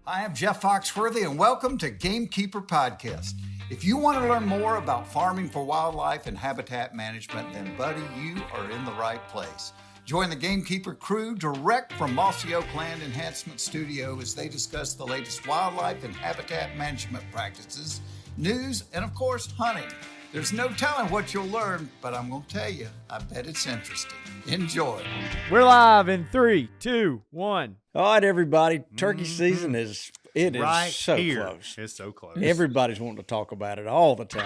I am Jeff Foxworthy, and welcome to Gamekeeper Podcast. If you want to learn more about farming for wildlife and habitat management, then, buddy, you are in the right place. Join the Gamekeeper crew direct from Mossy Oak Land Enhancement Studio as they discuss the latest wildlife and habitat management practices, news, and, of course, hunting. There's no telling what you'll learn, but I'm going to tell you, I bet it's interesting. Enjoy. We're live in 3, 2, 1. All right, everybody. Turkey season is right so here. close. It's so close. Everybody's wanting to talk about it all the time.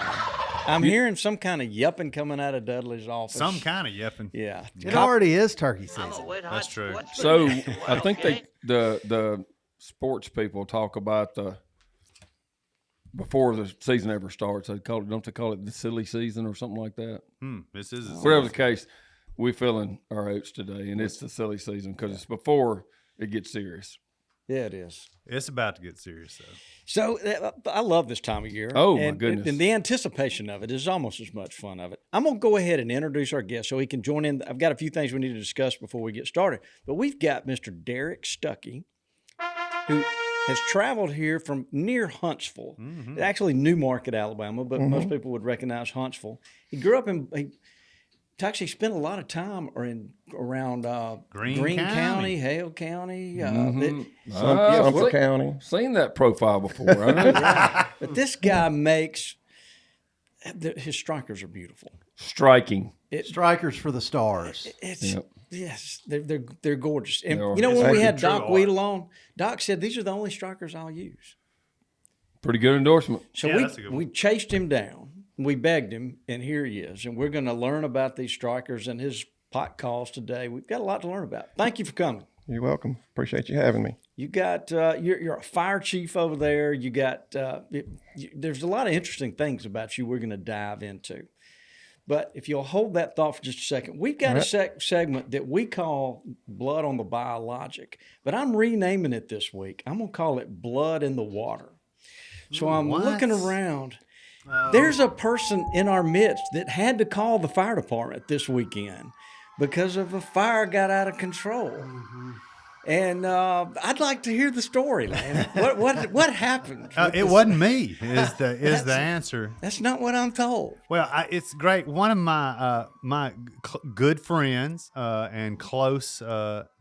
I'm hearing some kind of yupping coming out of Dudley's office. Some kind of yipping. Yeah. It already is turkey season. That's true. So I think the sports people talk about before the season ever starts. Don't they call it the silly season or something like that? This is Whatever the case, we're feeling our oats today, and it's the silly season because it's before it gets serious. Yeah, it is. It's about to get serious, though. So I love this time of year. Oh, my goodness. And the anticipation of it is almost as much fun of it. I'm going to go ahead and introduce our guest so he can join in. I've got a few things we need to discuss before we get started. But we've got Mr. Derrick Stuckey, who has traveled here from near Huntsville, actually Newmarket, Alabama, but most people would recognize Huntsville. He grew up he actually spent a lot of time around Greene County, Hale County, Sumter County. Seen that profile before. I know. Right. But this guy his strikers are beautiful. Striking. Strikers for the stars. Yes, they're gorgeous. And They are. you know, when we had True Doc art. Weedle on, Doc said these are the only strikers I'll use. Pretty good endorsement. So Yeah, that's a good one. we chased him down. We begged him, and here he is. And we're going to learn about these strikers and his pot calls today. We've got a lot to learn about. Thank you for coming. You're welcome. Appreciate you having me. You got you're a fire chief over there. You got there's a lot of interesting things about you we're going to dive into. But if you'll hold that thought for just a second, we've got a segment that we call Blood on the Biologic, but I'm renaming it this week. I'm going to call it Blood in the Water. So I'm looking around. There's a person in our midst that had to call the fire department this weekend because of a fire got out of control. And I'd like to hear the story, man. What happened? It wasn't me. Is the answer? That's not what I'm told. Well, it's great. One of my good friends and close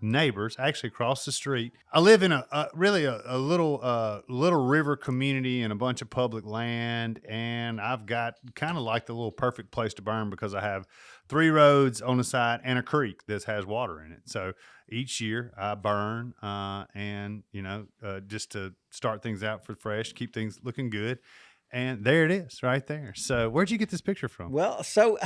neighbors, actually across the street. I live in a little river community and a bunch of public land, and I've got kind of like the little perfect place to burn because I have 3 roads on the side and a creek that has water in it. So each year I burn, and just to start things out for fresh, keep things looking good. And there it is, right there. So where'd you get this picture from? Well, so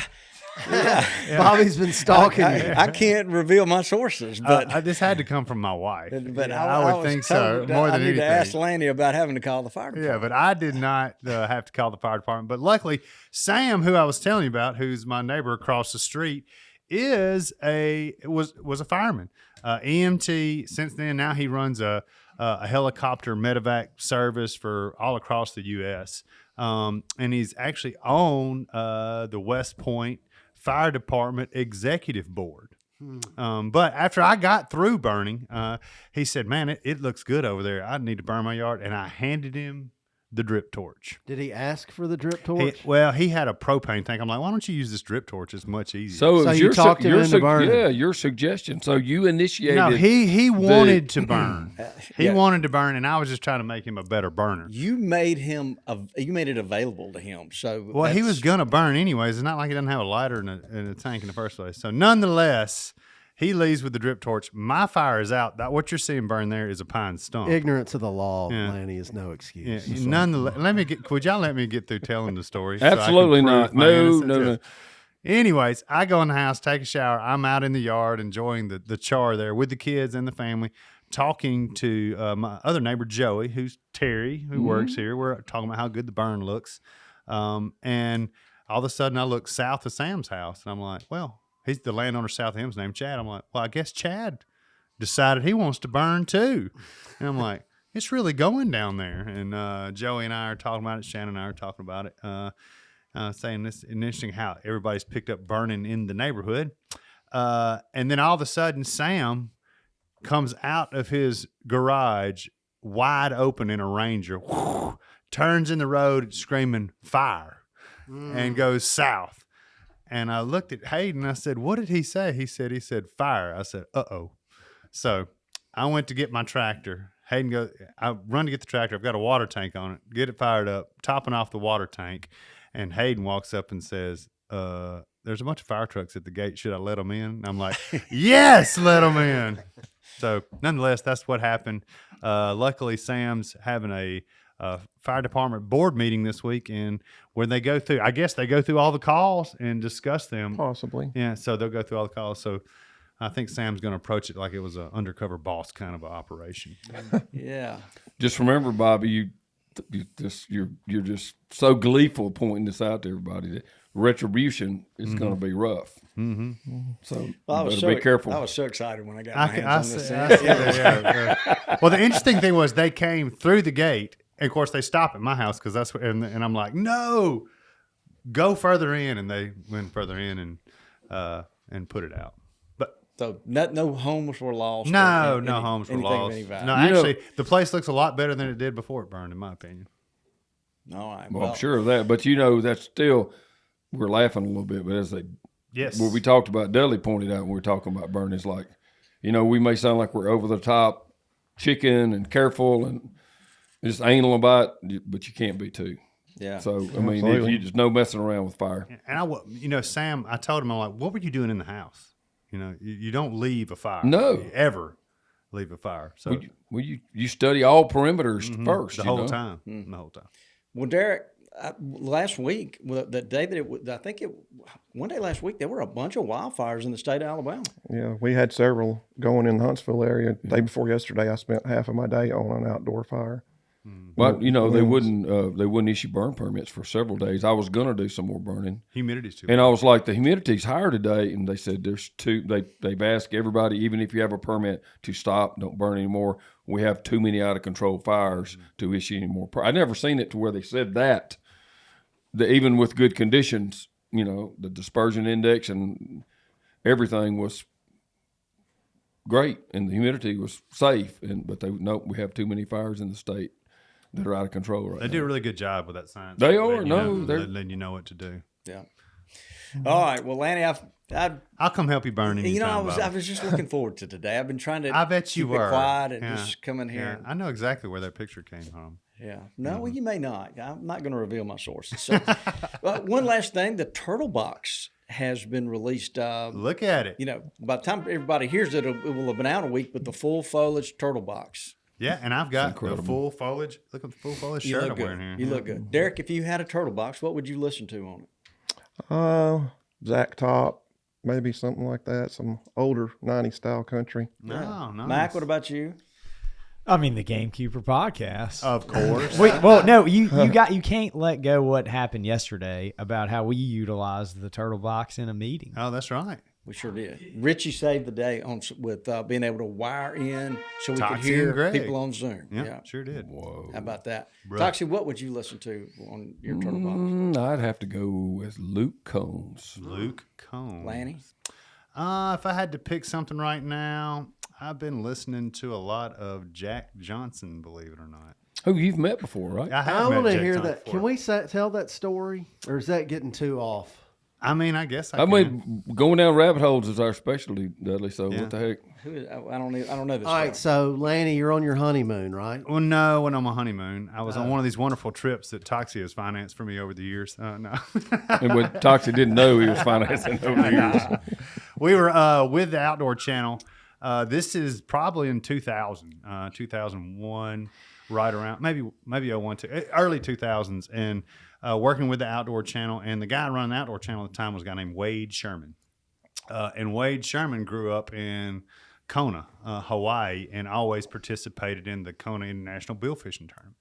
yeah. Bobby's been stalking you. I can't reveal my sources, but This had to come from my wife. but I would was think so, told more than I need anything. to ask Lanny about having to call the fire department. Yeah, but I did not have to call the fire department. But luckily, Sam, who I was telling you about, who's my neighbor across the street, was a fireman, EMT. Since then, now he runs a helicopter medevac service for all across the U.S. And he's actually on the West Point Fire Department Executive Board. But after I got through burning, he said, "Man, it looks good over there. I need to burn my yard." And I handed him the drip torch. Did he ask for the drip torch? He had a propane tank. I'm like, why don't you use this drip torch? It's much easier. So, it was you talked him into burning. Yeah, your suggestion. So you initiated. No, he wanted to burn. He Yeah. wanted to burn, and I was just trying to make him a better burner. You made it available to him. So Well, he was gonna burn anyways. It's not like he doesn't have a lighter in a tank in the first place. So nonetheless, he leaves with the drip torch. My fire is out. What you're seeing burn there is a pine stump. Ignorance of the law, Yeah. Lanny, is no Yeah, excuse. nonetheless, would y'all let me get through telling the story? Absolutely not. No. Anyways, I go in the house, take a shower. I'm out in the yard enjoying the char there with the kids and the family, talking to my other neighbor, Joey, who's Terry, who works here. We're talking about how good the burn looks. And all of a sudden I look south of Sam's house, and I'm like, well, he's the landowner south of him's named Chad. I'm like, well, I guess Chad decided he wants to burn too. And I'm like, it's really going down there. And Joey and I are talking about it. Shannon and I are talking about it, saying this is interesting how everybody's picked up burning in the neighborhood. And then all of a sudden, Sam comes out of his garage wide open in a Ranger, turns in the road screaming fire and goes south. And I looked at Hayden and I said, what did he say? He said fire. I said, uh-oh. So I went to get my tractor. Hayden goes, I run to get the tractor. I've got a water tank on it, get it fired up, topping off the water tank. And Hayden walks up and says, there's a bunch of fire trucks at the gate. Should I let them in? And I'm like, yes, let them in. So nonetheless, that's what happened. Luckily, Sam's having a fire department board meeting this week, and where they go through, I guess they go through all the calls and discuss them. Possibly. Yeah, so they'll go through all the calls. So I think Sam's going to approach it like it was an undercover boss kind of an operation. Yeah. Just remember, Bobby, you're just so gleeful pointing this out to everybody that retribution is going to be rough. Mm-hmm. So Well, you better be careful. I was so excited when I got my hands on this thing. Yeah. Well, the interesting thing was they came through the gate, and of course they stop at my house because that's and I'm like, no, go further in, and they went further in and put it out. But So no homes were lost. no, or no homes were anything of lost. any value. No, actually, the place looks a lot better than it did before it burned, in my opinion. All right. Well, I'm sure of that, but that's still, we're laughing a little bit, but as what we talked about, Dudley pointed out when we were talking about burning, is like, we may sound like we're over the top chicken and careful and just anal about it, but you can't be too. Yeah. So, I mean, you just no messing around with fire. And Sam, I told him, I'm like, what were you doing in the house? You don't leave a fire. No. You ever leave a fire. So You study all perimeters first. the whole time. The whole time. Well, Derrick, last week, the day that one day last week, there were a bunch of wildfires in the state of Alabama. Yeah, we had several going in the Huntsville area. The day before yesterday, I spent half of my day on an outdoor fire. But they wouldn't issue burn permits for several days. I was gonna do some more burning. Humidity's too And high. I was like, the humidity's higher today, and they said there's two. They've asked everybody, even if you have a permit, to stop, don't burn anymore. We have too many out of control fires to issue any more. I never seen it to where they said that. Even with good conditions, the dispersion index and everything was great, and the humidity was safe. But we have too many fires in the state that are out of control right now. They do a really good job with that science. They are. They're letting you know what to do. Yeah. All right. Well, Lanny, I'll come help you burn anytime. I was just looking forward to today. I've been trying to. I bet you keep were it quiet and Yeah. just come in here. Yeah. I know exactly where that picture came from. Yeah. No, well, you may not. I'm not going to reveal my sources. So, one last thing: the Turtle Box has been released. Look at it. By the time everybody hears it, it will have been out a week. But the full foliage Turtle Box. Yeah, and I've got the full foliage. Look at the full foliage shirt I'm wearing here. You look good, Derrick. If you had a Turtle Box, what would you listen to on it? Zach Top, maybe something like that. Some older 90s style country. No, nice. Mac, what about you? I mean, the Gamekeeper podcast. Of course. Wait, well, no, you can't let go what happened yesterday about how we utilized the Turtle Box in a meeting. Oh, that's right. We sure did. Richie saved the day with being able to wire in so we could Toxie hear and Greg. people on Zoom. Yeah, sure did. Whoa. How about that? Bruh. Toxie, what would you listen to on your Turtle Box? I'd have to go with Luke Combs. Luke Combs. Lanny? If I had to pick something right now, I've been listening to a lot of Jack Johnson, believe it or not. Who you've met before, right? I I have want met to Jack hear Johnson that. before. Can we tell that story, or is that getting too off? I mean, I guess I I can. mean, going down rabbit holes is our specialty, Dudley. So Yeah. what the heck? Who is, I don't know this. All right, so Lanny, you're on your honeymoon, right? Well, no, when on my honeymoon, I was on one of these wonderful trips that Toxie has financed for me over the years. No. And what Toxie didn't know he was financing over the years. We were with the Outdoor Channel. This is probably in 2000, 2001, right around, maybe 01, early 2000s, and working with the Outdoor Channel. And the guy running the Outdoor Channel at the time was a guy named Wade Sherman. And Wade Sherman grew up in Kona, Hawaii, and always participated in the Kona International Bill Fishing Tournament.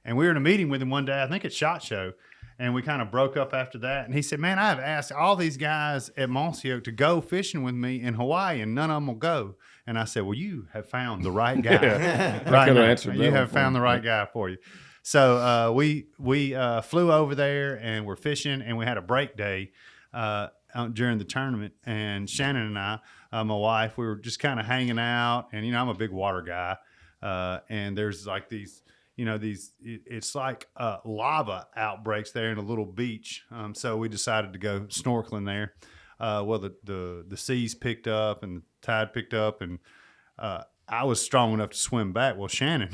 And we were in a meeting with him one day, I think at SHOT Show, and we kind of broke up after that. And he said, man, I've asked all these guys at Monsieur to go fishing with me in Hawaii, and none of them will go. And I said, well, you have found the right guy. Right could've now. answered that You one have for found me. the right guy for you. So we flew over there, and we're fishing, and we had a break day during the tournament. And Shannon and I, my wife, we were just kind of hanging out. And, I'm a big water guy. and there's like these, it's like lava outbreaks there in a little beach. So we decided to go snorkeling there. Well, the seas picked up and the tide picked up, and I was strong enough to swim back. Well, Shannon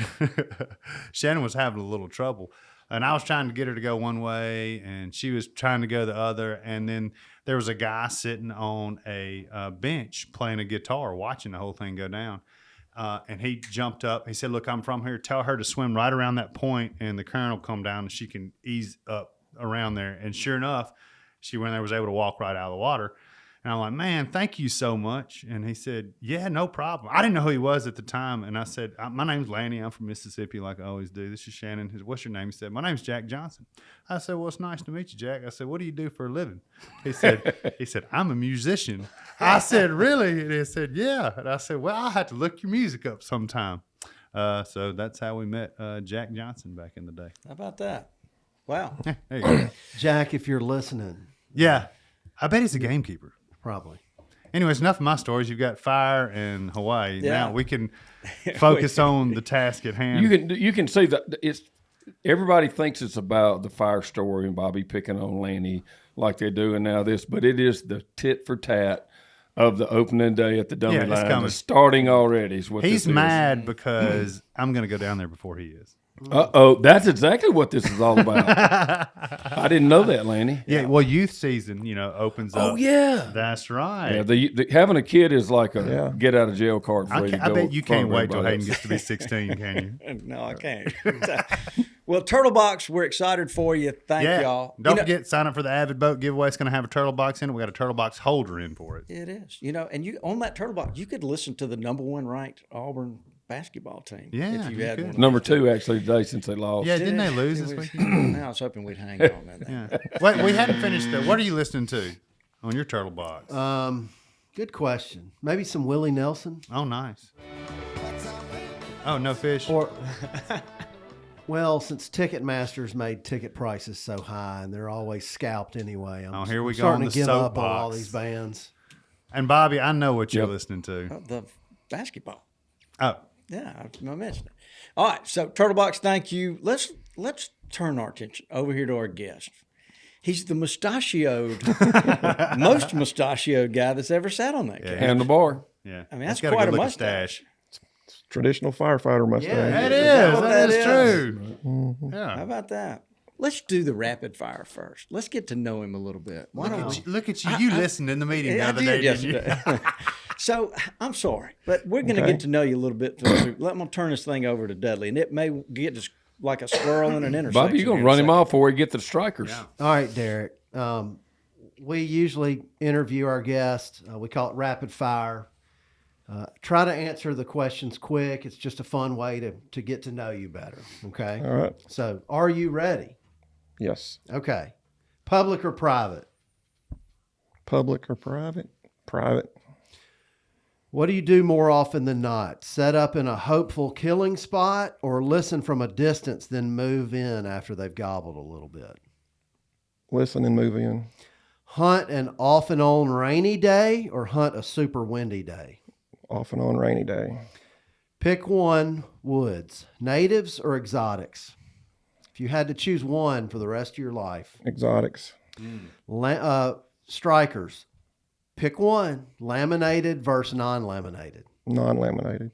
was having a little trouble, and I was trying to get her to go one way, and she was trying to go the other. And then there was a guy sitting on a bench playing a guitar, watching the whole thing go down. And he jumped up. He said, "Look, I'm from here. Tell her to swim right around that point, and the current will come down, and she can ease up around there." And sure enough, she went there, was able to walk right out of the water. And I'm like, "Man, thank you so much." And he said, "Yeah, no problem." I didn't know who he was at the time. And I said, "My name's Lanny. I'm from Mississippi, like I always do. This is Shannon." He said, "What's your name?" He said, "My name's Jack Johnson." I said, "Well, it's nice to meet you, Jack." I said, "What do you do for a living?" He said, "I'm a musician." I said, "Really?" And he said, "Yeah." And I said, "Well, I'll have to look your music up sometime." So that's how we met Jack Johnson back in the day. How about that? Wow. There you go. Jack, if you're listening, Yeah. I bet he's a gamekeeper. probably. Anyways, enough of my stories. You've got fire in Hawaii. Yeah. Now we can focus on the task at hand. You can see that it's everybody thinks it's about the fire story and Bobby picking on Lanny like they're doing now this, but it is the tit for tat of the opening day at the dummy Yeah, it's line. coming. It's starting already. Is what He's this is. mad because I'm going to go down there before he is. Uh-oh, that's exactly what this is all about. I didn't know that, Lanny. Yeah. Well, youth season, opens up. Oh, yeah. That's right. Yeah, the having a kid is like a Yeah. get out of jail card for you to I go bet you in front can't of wait till everybody Hayden else. gets to be 16, can you? No, I can't. Well, Turtle Box, we're excited for you. Thank y'all. Don't forget, sign up for the Avid Boat giveaway. It's going to have a turtle box in it. We got a turtle box holder in for it. It is. And you on that Turtle Box, you could listen to the #1 ranked Auburn basketball team. Yeah, if you you had could. one. Number 2 actually today since they lost. Yeah, didn't they It lose this was- weekend? I was hoping we'd hang on that. Yeah. Wait, we hadn't finished though. What are you listening to on your turtle box? Good question. Maybe some Willie Nelson Oh, nice. Oh, no fish. or. Well, since Ticketmaster's made ticket prices so high and they're always scalped anyway, I'm, Here we I'm go on starting the to give up on all soapbox. these bands. And Bobby, I know what you're Yep. listening to. The basketball. Oh, Yeah, I mentioned it. All right, so Turtle Box, thank you. Let's turn our attention over here to our guest. He's the mustachioed, most mustachioed guy that's ever sat on that couch. Handlebar. yeah. I mean, that's He's got quite a good-looking mustache. Traditional firefighter mustache. Yeah, That that is. what That that is true. How Yeah. about that? Let's do the rapid fire first. Let's get to know him a little bit. Why don't we? Look at you. You listened in the meeting the Yeah, I other did day, didn't you? yesterday. So I'm sorry, but we're going to Okay. get to know you a little bit. I'm going to turn this thing over to Dudley, and it may get just like a squirrel in an intersection. Bobby, you're going here to in a run him second. off before we get to the strikers. Yeah. All right, Derrick. We usually interview our guests. We call it rapid fire. Try to answer the questions quick. It's just a fun way to get to know you better. Okay. All right. So, are you ready? Yes. Okay. Public or private? Public or private? Private. What do you do more often than not? Set up in a hopeful killing spot or listen from a distance, then move in after they've gobbled a little bit? Listen and move in. Hunt an off and on rainy day or hunt a super windy day? Off and on rainy day. Pick one. Woods, natives or exotics? If you had to choose one for the rest of your life. Exotics. Strikers, pick one. Laminated versus non-laminated. Non-laminated.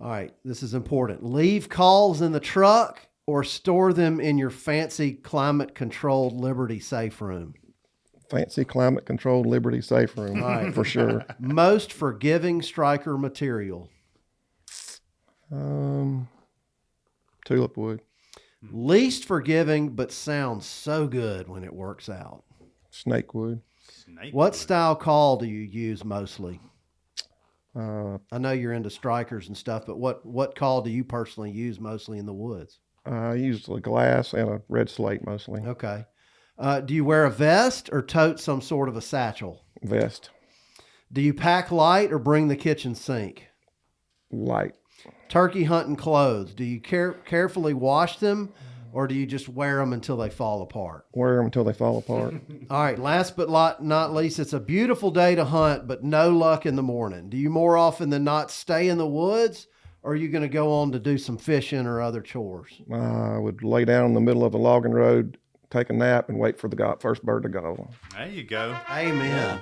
All right, this is important. Leave calls in the truck or store them in your fancy climate-controlled Liberty safe room. Fancy climate controlled Liberty safe room. Right. For sure. Most forgiving striker material. Tulip wood. Least forgiving, but sounds so good when it works out. Snake wood. What style call do you use mostly? Uh, I know you're into strikers and stuff, but what call do you personally use mostly in the woods? I use a glass and a red slate mostly. Okay. Do you wear a vest or tote some sort of a satchel? Vest. Do you pack light or bring the kitchen sink? Light. Turkey hunting clothes. Do you carefully wash them or do you just wear them until they fall apart? Wear them until they fall apart. All right. Last but not least, it's a beautiful day to hunt, but no luck in the morning. Do you more often than not stay in the woods or are you going to go on to do some fishing or other chores? I would lay down in the middle of a logging road, take a nap, and wait for the first bird to go. There you go. Amen.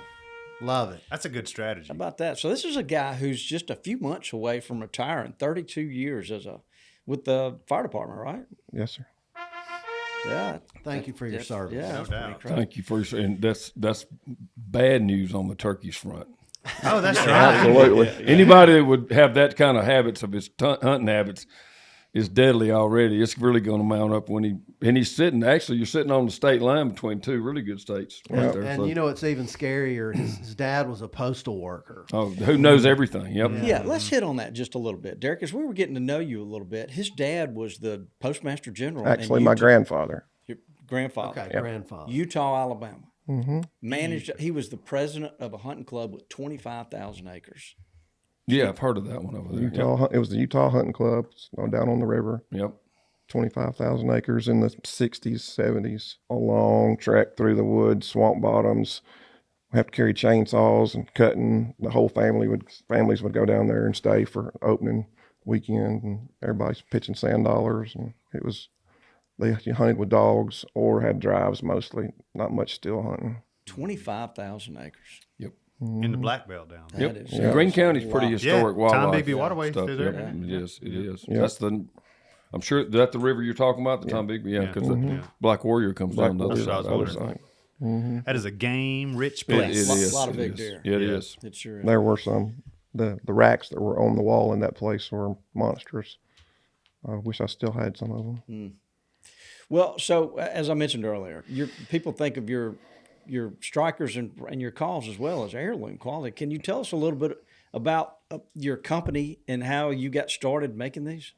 Love it. That's a good strategy. How about that? So this is a guy who's just a few months away from retiring, 32 years with the fire department, right? Yes, sir. Yeah. Thank you for your service. Yeah, that's pretty doubt. crazy. Thank you for your, and that's bad news on the turkeys front. Oh, that's right. Absolutely. Anybody that would have that kind of habits of his hunting habits is deadly already. It's really going to mount up when he's sitting. Actually, you're sitting on the state line between two really good states right there. And So- you know, it's even scarier. His dad was a postal worker. oh, who knows everything? Yep. Yeah, let's hit on that just a little bit, Derrick. As we were getting to know you a little bit, his dad was the postmaster general. Actually, in my Utah- grandfather. your grandfather, Okay, grandfather. Utah, Alabama. Mm-hmm. Managed. He was the president of a hunting club with 25,000 acres. Yeah, I've heard of that one over there. Utah. It was the Utah Hunting Club down on the river. Yep. 25,000 acres in the 60s, 70s. A long trek through the woods, swamp bottoms. We have to carry chainsaws and cutting. The whole families would go down there and stay for opening weekend, and everybody's pitching sand dollars. And it was, they hunted with dogs or had drives mostly. Not much still hunting. 25,000 acres. Yep. In the Black Belt down there. Yep. That is- Yeah. Green County's pretty Wow. historic Yeah, wildlife. Tom Bigby Waterway stuff. through there. Yep. Yeah. It is. It is. Yeah. That's the. I'm sure that the river you're talking about, the Tom Bigby. Yeah, because the Black Warrior comes down the other Warrior, side. the other side. That is a game-rich It place. is. A lot of It big is. deer. Yeah, it is. It sure is. There were some. The racks that were on the wall in that place were monstrous. I wish I still had some of them. Well, so as I mentioned earlier, people think of your strikers and your calls as well as heirloom quality. Can you tell us a little bit about your company and how you got started making these?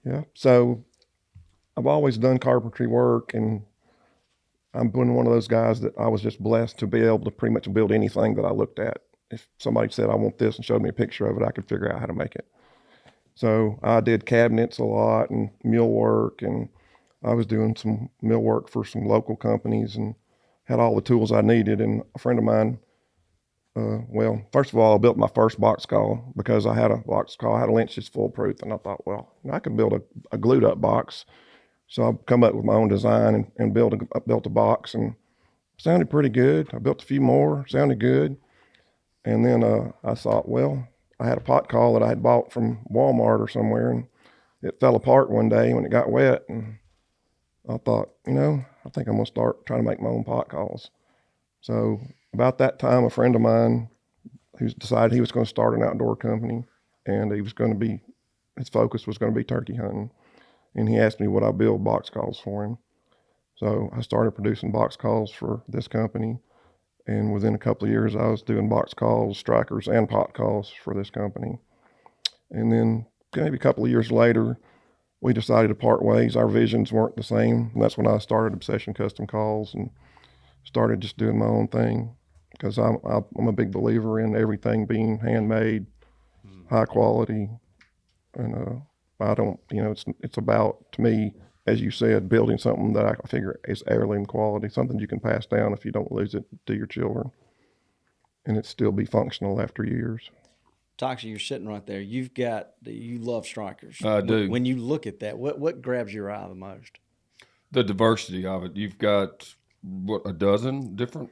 Yeah. So I've always done carpentry work, and I'm one of those guys that I was just blessed to be able to pretty much build anything that I looked at. If somebody said, I want this, and showed me a picture of it, I could figure out how to make it. So I did cabinets a lot and mill work, and I was doing some mill work for some local companies and had all the tools I needed. And a friend of mine, well, first of all, I built my first box call because I had a box call, I had a Lynch's foolproof, and I thought, well, I could build a glued up box. So I come up with my own design and built a box, and sounded pretty good. I built a few more, sounded good. And then I thought, well, I had a pot call that I had bought from Walmart or somewhere, and it fell apart one day when it got wet. And I thought, I think I'm going to start trying to make my own pot calls. So about that time, a friend of mine who decided he was going to start an outdoor company, and his focus was going to be turkey hunting. And he asked me would I build box calls for him. So I started producing box calls for this company. And within a couple of years, I was doing box calls, strikers, and pot calls for this company. And then maybe a couple of years later, we decided to part ways. Our visions weren't the same. And that's when I started Obsession Custom Calls and started just doing my own thing, because I'm a big believer in everything being handmade, high quality. And I don't, it's about, to me, as you said, building something that I figure is heirloom quality, something you can pass down if you don't lose it to your children, and it still be functional after years. Toxie, you're sitting right there. You love strikers. I do. When you look at that, what grabs your eye the most? The diversity of it. You've got a dozen different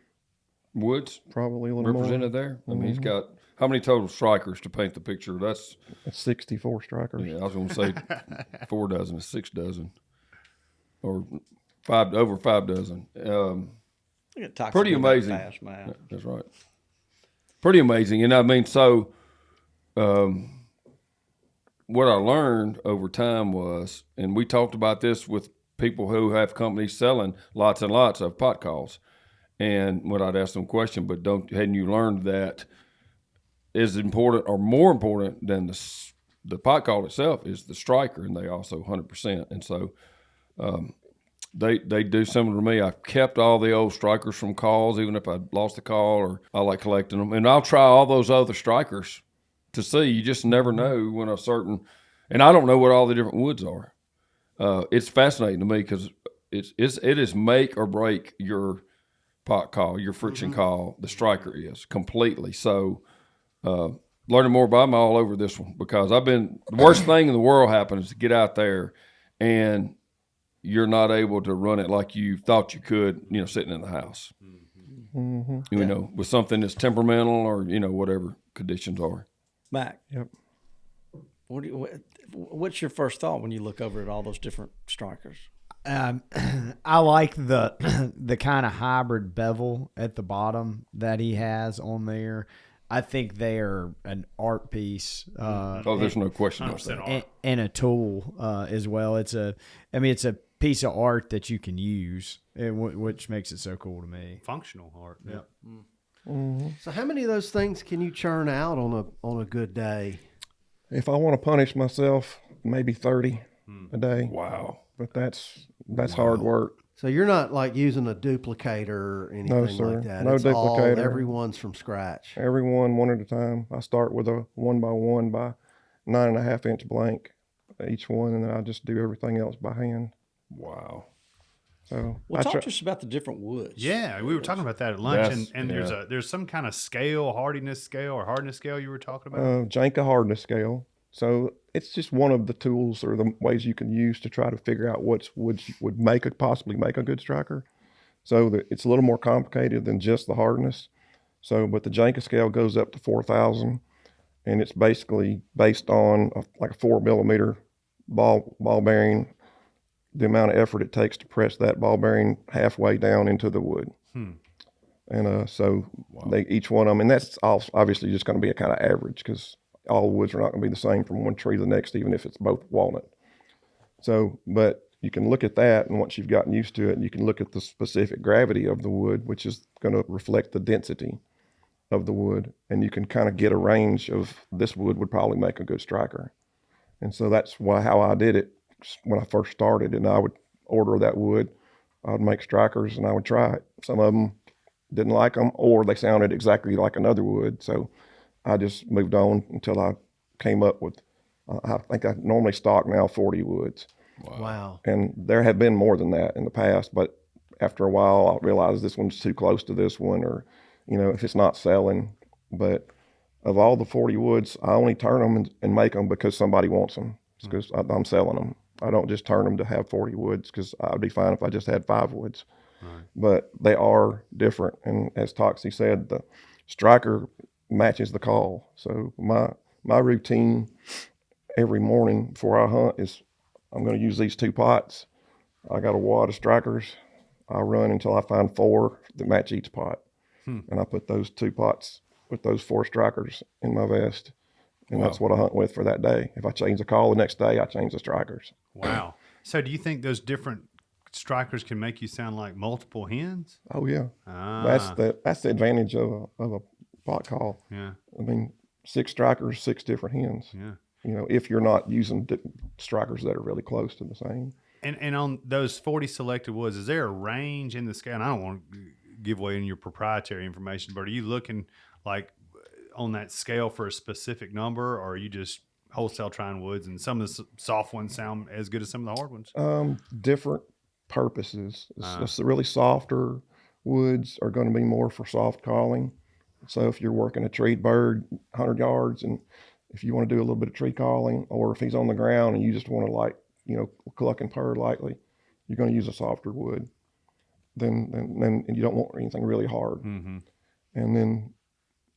woods Probably a little represented more. there. I mean, he's got how many total strikers to paint the picture? That's 64 strikers. I was going to say 4 dozen, 6 dozen, or over 5 dozen. Look at Toxie Pretty doing that amazing. fast, man. That's right. Pretty amazing. And I mean, so what I learned over time was, and we talked about this with people who have companies selling lots and lots of pot calls. And when I'd ask them a question, but hadn't you learned that is important or more important than the pot call itself is the striker, and they also 100%. And so they do similar to me. I've kept all the old strikers from calls, even if I lost a call, or I like collecting them. And I'll try all those other strikers to see. You just never know when and I don't know what all the different woods are. It's fascinating to me because it is make or break your pot call, your friction call. The striker is completely. So learning more about. I'm all over this one because the worst thing in the world happens is to get out there and you're not able to run it like you thought you could, sitting in the house. With something that's temperamental or, whatever conditions are. Mac. Yep. What's your first thought when you look over at all those different strikers? I like the kind of hybrid bevel at the bottom that he has on there. I think they are an art piece. There's no question about that. And a tool as well. It's a piece of art that you can use, which makes it so cool to me. Functional art. Yeah. So how many of those things can you churn out on a good day? If I want to punish myself, maybe 30 a day. Wow. But that's hard work. So you're not like using a duplicator or anything No, sir. like that. No It's duplicator. Everyone's from scratch. Everyone one at a time. I start with a 1x1 by 9.5 inch blank each one, and then I just do everything else by hand. Wow. So Well, talk to us about the different woods. Yeah, we were talking about that at lunch, Yes, and there's some kind of scale, hardiness scale you were talking about. Janka hardness scale. So it's just one of the tools or the ways you can use to try to figure out what would possibly make a good striker. So it's a little more complicated than just the hardness. So, but the Janka scale goes up to 4,000, and it's basically based on like a 4 millimeter ball bearing, the amount of effort it takes to press that ball bearing halfway down into the wood. And so they each one of them, and that's obviously just going to be a kind of average because all woods are not going to be the same from one tree to the next, even if it's both walnut. So, but you can look at that, and once you've gotten used to it, you can look at the specific gravity of the wood, which is going to reflect the density of the wood, and you can kind of get a range of this wood would probably make a good striker. And so that's how I did it when I first started, and I would order that wood. I would make strikers, and I would try it. Some of them didn't like them, or they sounded exactly like another wood. So I just moved on until I came up with, I think I normally stock now 40 woods. Wow. And there have been more than that in the past, but after a while, I realized this one's too close to this one, or, if it's not selling. But of all the 40 woods, I only turn them and make them because somebody wants them. It's because I'm selling them. I don't just turn them to have 40 woods because I'd be fine if I just had 5 woods. Right. But they are different. And as Toxie said, the striker matches the call. So my routine every morning before I hunt is I'm going to use these 2 pots. I got a wad of strikers. I run until I find 4 that match each pot. And I put those 2 pots with those 4 strikers in my vest. And that's what I hunt with for that day. If I change the call the next day, I change the strikers. Wow. So do you think those different strikers can make you sound like multiple hens? Oh, yeah. That's the advantage of a pot call. Yeah. I mean, 6 strikers, 6 different hens. Yeah. If you're not using strikers that are really close to the same. And on those 40 selected woods, is there a range in the scale? And I don't want to give away any of your proprietary information, but are you looking like on that scale for a specific number, or are you just wholesale trying woods and some of the soft ones sound as good as some of the hard ones? Different purposes. The really softer woods are going to be more for soft calling. So if you're working a treed bird 100 yards, and if you want to do a little bit of tree calling, or if he's on the ground and you just want to cluck and purr lightly, you're going to use a softer wood. Then you don't want anything really hard. Mm-hmm. And then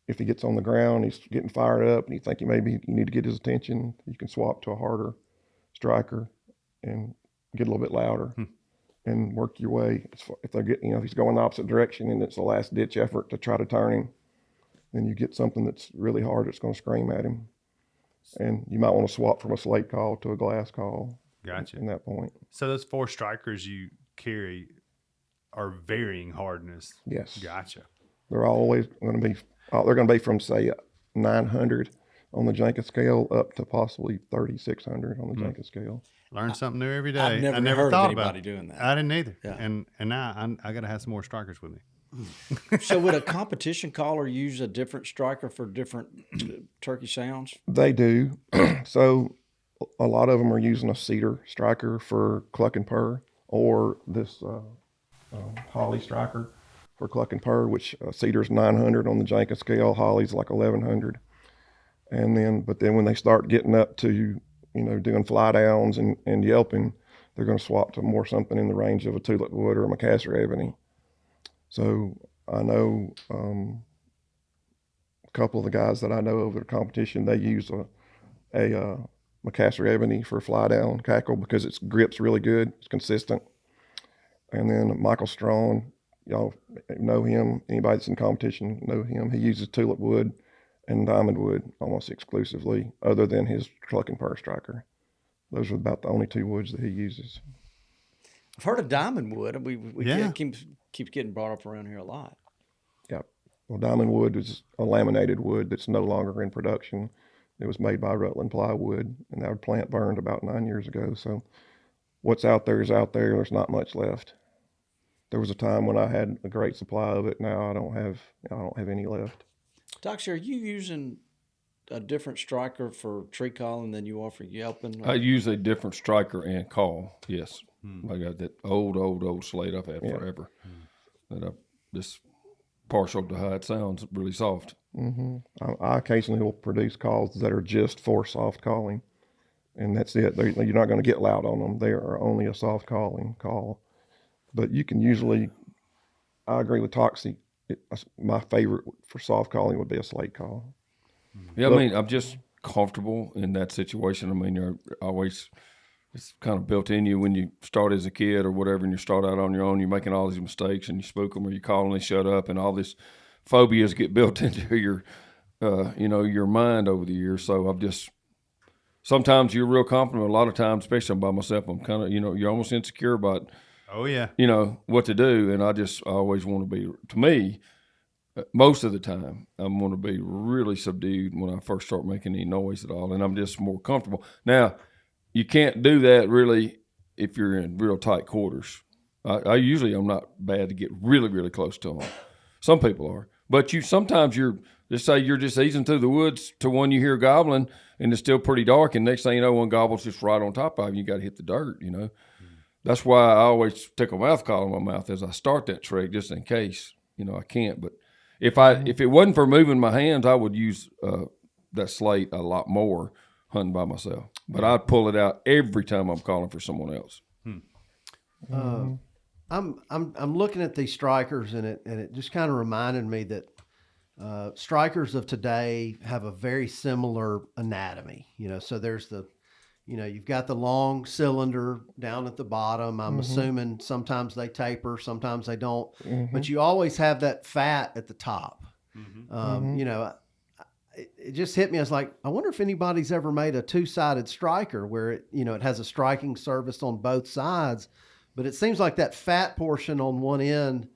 if he gets on the ground, he's getting fired up, and you think you need to get his attention, you can swap to a harder striker and get a little bit louder and work your way. If they're getting, if he's going the opposite direction and it's a last ditch effort to try to turn him, then you get something that's really hard that's going to scream at him. And you might want to swap from a slate call to a glass call. Gotcha. In that point. So those 4 strikers you carry are varying hardness. Yes. Gotcha. They're always going to be. They're going to be from say 900 on the Janka scale up to possibly 3,600 on the Janka scale. Learn something new every day. I've never heard thought of about anybody doing that. I didn't either. Yeah. And now I got to have some more strikers with me. So would a competition caller use a different striker for different turkey sounds? They do. So a lot of them are using a cedar striker for cluck and purr, or this holly striker for cluck and purr, which cedar's 900 on the Janka scale, holly's like 1,100. But then when they start getting up to, doing fly downs and yelping, they're going to swap to more something in the range of a tulip wood or a Macassar ebony. So I know a couple of the guys that I know over the competition, they use a Macassar ebony for fly down cackle because its grip's really good, it's consistent. And then Michael Strong, y'all know him. Anybody that's in competition know him. He uses tulip wood and diamond wood almost exclusively, other than his cluck and purr striker. Those are about the only two woods that he uses. I've heard of diamond wood. We Yeah. keeps getting brought up around here a lot. Yeah. Well, diamond wood is a laminated wood that's no longer in production. It was made by Rutland Plywood, and that plant burned about 9 years ago. So what's out there is out there. There's not much left. There was a time when I had a great supply of it. Now I don't have any left. Doxy, are you using a different striker for tree calling than you are for yelping? I use a different striker and call. Yes, I got that old slate I've had forever. That I'm just partial to how it sounds. Really soft. I occasionally will produce calls that are just for soft calling, and that's it. You're not going to get loud on them. They are only a soft calling call. But you can usually, I agree with Toxie. My favorite for soft calling would be a slate call. Yeah, I mean, I'm just comfortable in that situation. I mean, you're always, it's kind of built in you when you start as a kid or whatever, and you start out on your own, you're making all these mistakes, and you spook them or you call and they shut up, and all this phobias get built into your, your mind over the years. So I've just, sometimes you're real confident. A lot of times, especially by myself, I'm kind of, you're almost insecure about, Oh yeah. what to do. And I always want to be, to me, most of the time, I'm going to be really subdued when I first start making any noise at all. And I'm just more comfortable. Now, you can't do that really if you're in real tight quarters. I usually, I'm not bad to get really, really close to them. Some people are. But sometimes just say you're just easing through the woods to one you hear gobbling and it's still pretty dark. And next thing you know, one gobble's just right on top of you. You got to hit the dirt, That's why I always stick a mouth call in my mouth as I start that trick, just in case, I can't. But if it wasn't for moving my hands, I would use that slate a lot more hunting by myself. But I'd pull it out every time I'm calling for someone else. I'm looking at these strikers, and it just kind of reminded me that strikers of today have a very similar anatomy. So there's you've got the long cylinder down at the bottom. I'm assuming sometimes they taper, sometimes they don't, but you always have that fat at the top. It just hit me. I was like, I wonder if anybody's ever made a two-sided striker where it has a striking surface on both sides, but it seems like that fat portion on one end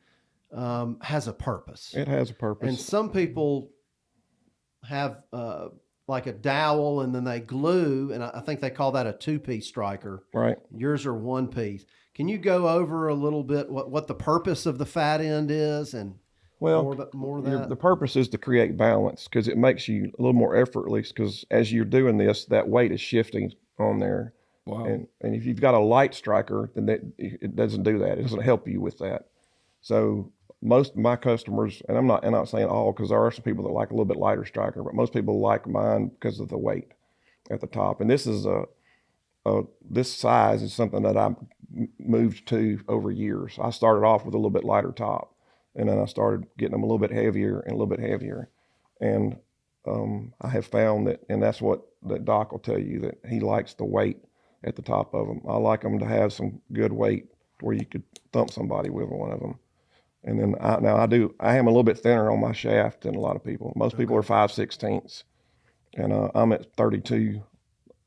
has a purpose. It has a purpose. And some people have like a dowel, and then they glue, and I think they call that a two-piece striker. Right. Yours are one piece. Can you go over a little bit what the purpose of the fat end is, and more of that? The purpose is to create balance because it makes you a little more effortless because as you're doing this, that weight is shifting on there. Wow. And if you've got a light striker, then it doesn't do that. It doesn't help you with that. So most of my customers, and I'm not saying all, because there are some people that like a little bit lighter striker, but most people like mine because of the weight at the top. And this is this size is something that I moved to over years. I started off with a little bit lighter top, and then I started getting them a little bit heavier and a little bit heavier. And I have found that, and that's what that Doc will tell you, that he likes the weight at the top of them. I like them to have some good weight where you could thump somebody with one of them. And then I am a little bit thinner on my shaft than a lot of people. Most people are 5/16, and I'm at 32.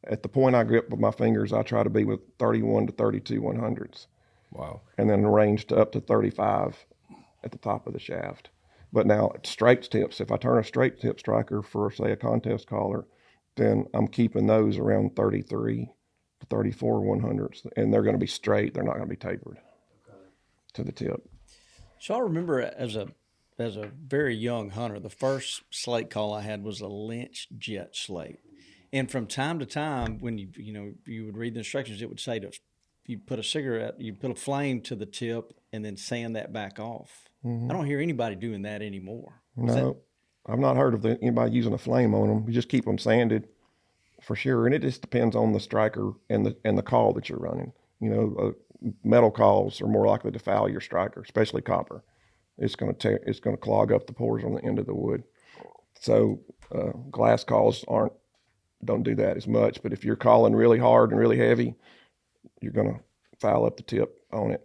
At the point I grip with my fingers, I try to be with 31 to 32 100ths. Wow. And then range to up to 35 at the top of the shaft. But now straight tips, if I turn a straight tip striker for, say, a contest caller, then I'm keeping those around 33 to 34 100ths, and they're going to be straight. They're not going to be tapered to the tip. So I remember as a very young hunter, the first slate call I had was a Lynch jet slate. And from time to time, when you would read the instructions, it would say you put a flame to the tip and then sand that back off. I don't hear anybody doing that anymore. No, I've not heard of anybody using a flame on them. You just keep them sanded for sure. And it just depends on the striker and the call that you're running. You know, metal calls are more likely to foul your striker, especially copper. It's going to clog up the pores on the end of the wood. So glass calls don't do that as much. But if you're calling really hard and really heavy, you're going to foul up the tip on it.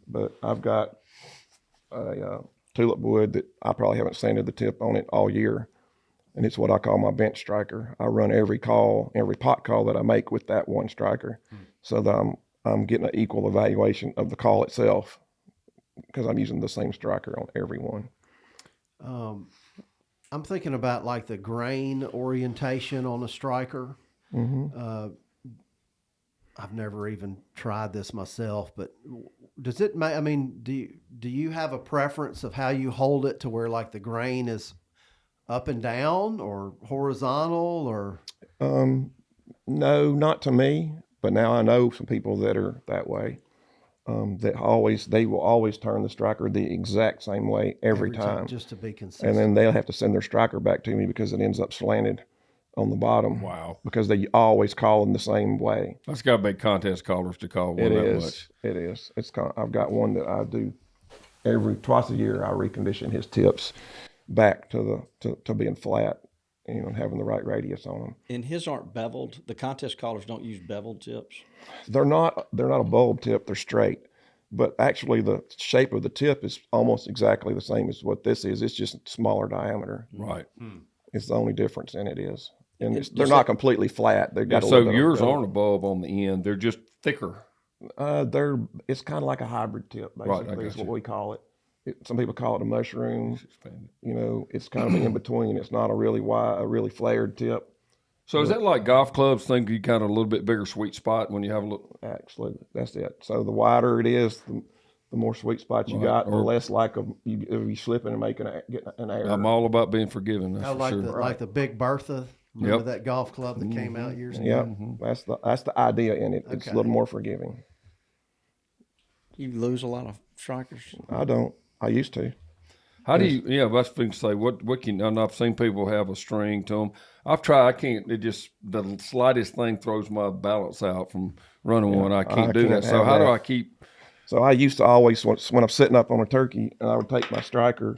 But I've got a tulip wood that I probably haven't sanded the tip on it all year, and it's what I call my bench striker. I run every pot call that I make with that one striker, so that I'm getting an equal evaluation of the call itself, because I'm using the same striker on every one. I'm thinking about like the grain orientation on a striker. I've never even tried this myself, but does it make, I mean, do you have a preference of how you hold it to where like the grain is up and down or horizontal or? No, not to me, but now I know some people that are that way. They will always turn the striker the exact same way every time, just to be consistent. And then they'll have to send their striker back to me because it ends up slanted on the bottom. Wow. Because they always call them the same way. That's got to be contest callers to call one that much. It is. I've got one that I do twice a year. I recondition his tips back to being flat, you know, and having the right radius on them. And his aren't beveled. The contest callers don't use beveled tips. They're not a bulb tip. They're straight. But actually, the shape of the tip is almost exactly the same as what this is. It's just smaller diameter. Right. It's the only difference in it is. And they're not completely flat. They've got so yours aren't a bulb on the end. They're just thicker. It's kind of like a hybrid tip, basically, Right, is what we call it. Some people call it a mushroom. You know, it's kind of in between. It's not a really wide, a really flared tip. So is that like golf clubs think you kind of a little bit bigger sweet spot when you have a look? Actually, that's it. So the wider it is, the more sweet spot you got, the less like you slipping and getting an error. I'm all about being forgiving. That's for like sure. like the Big Bertha. Remember that golf club that came out years ago? Yep, that's the idea in it. It's a little more forgiving. You lose a lot of strikers. I don't. I used to. How do you? Yeah, that's thing to say. What can? And I've seen people have a string to them. I've tried. I can't. It just the slightest thing throws my balance out from running one. I can't do that. So how do I keep? So I used to always, when I'm sitting up on a turkey, and I would take my striker,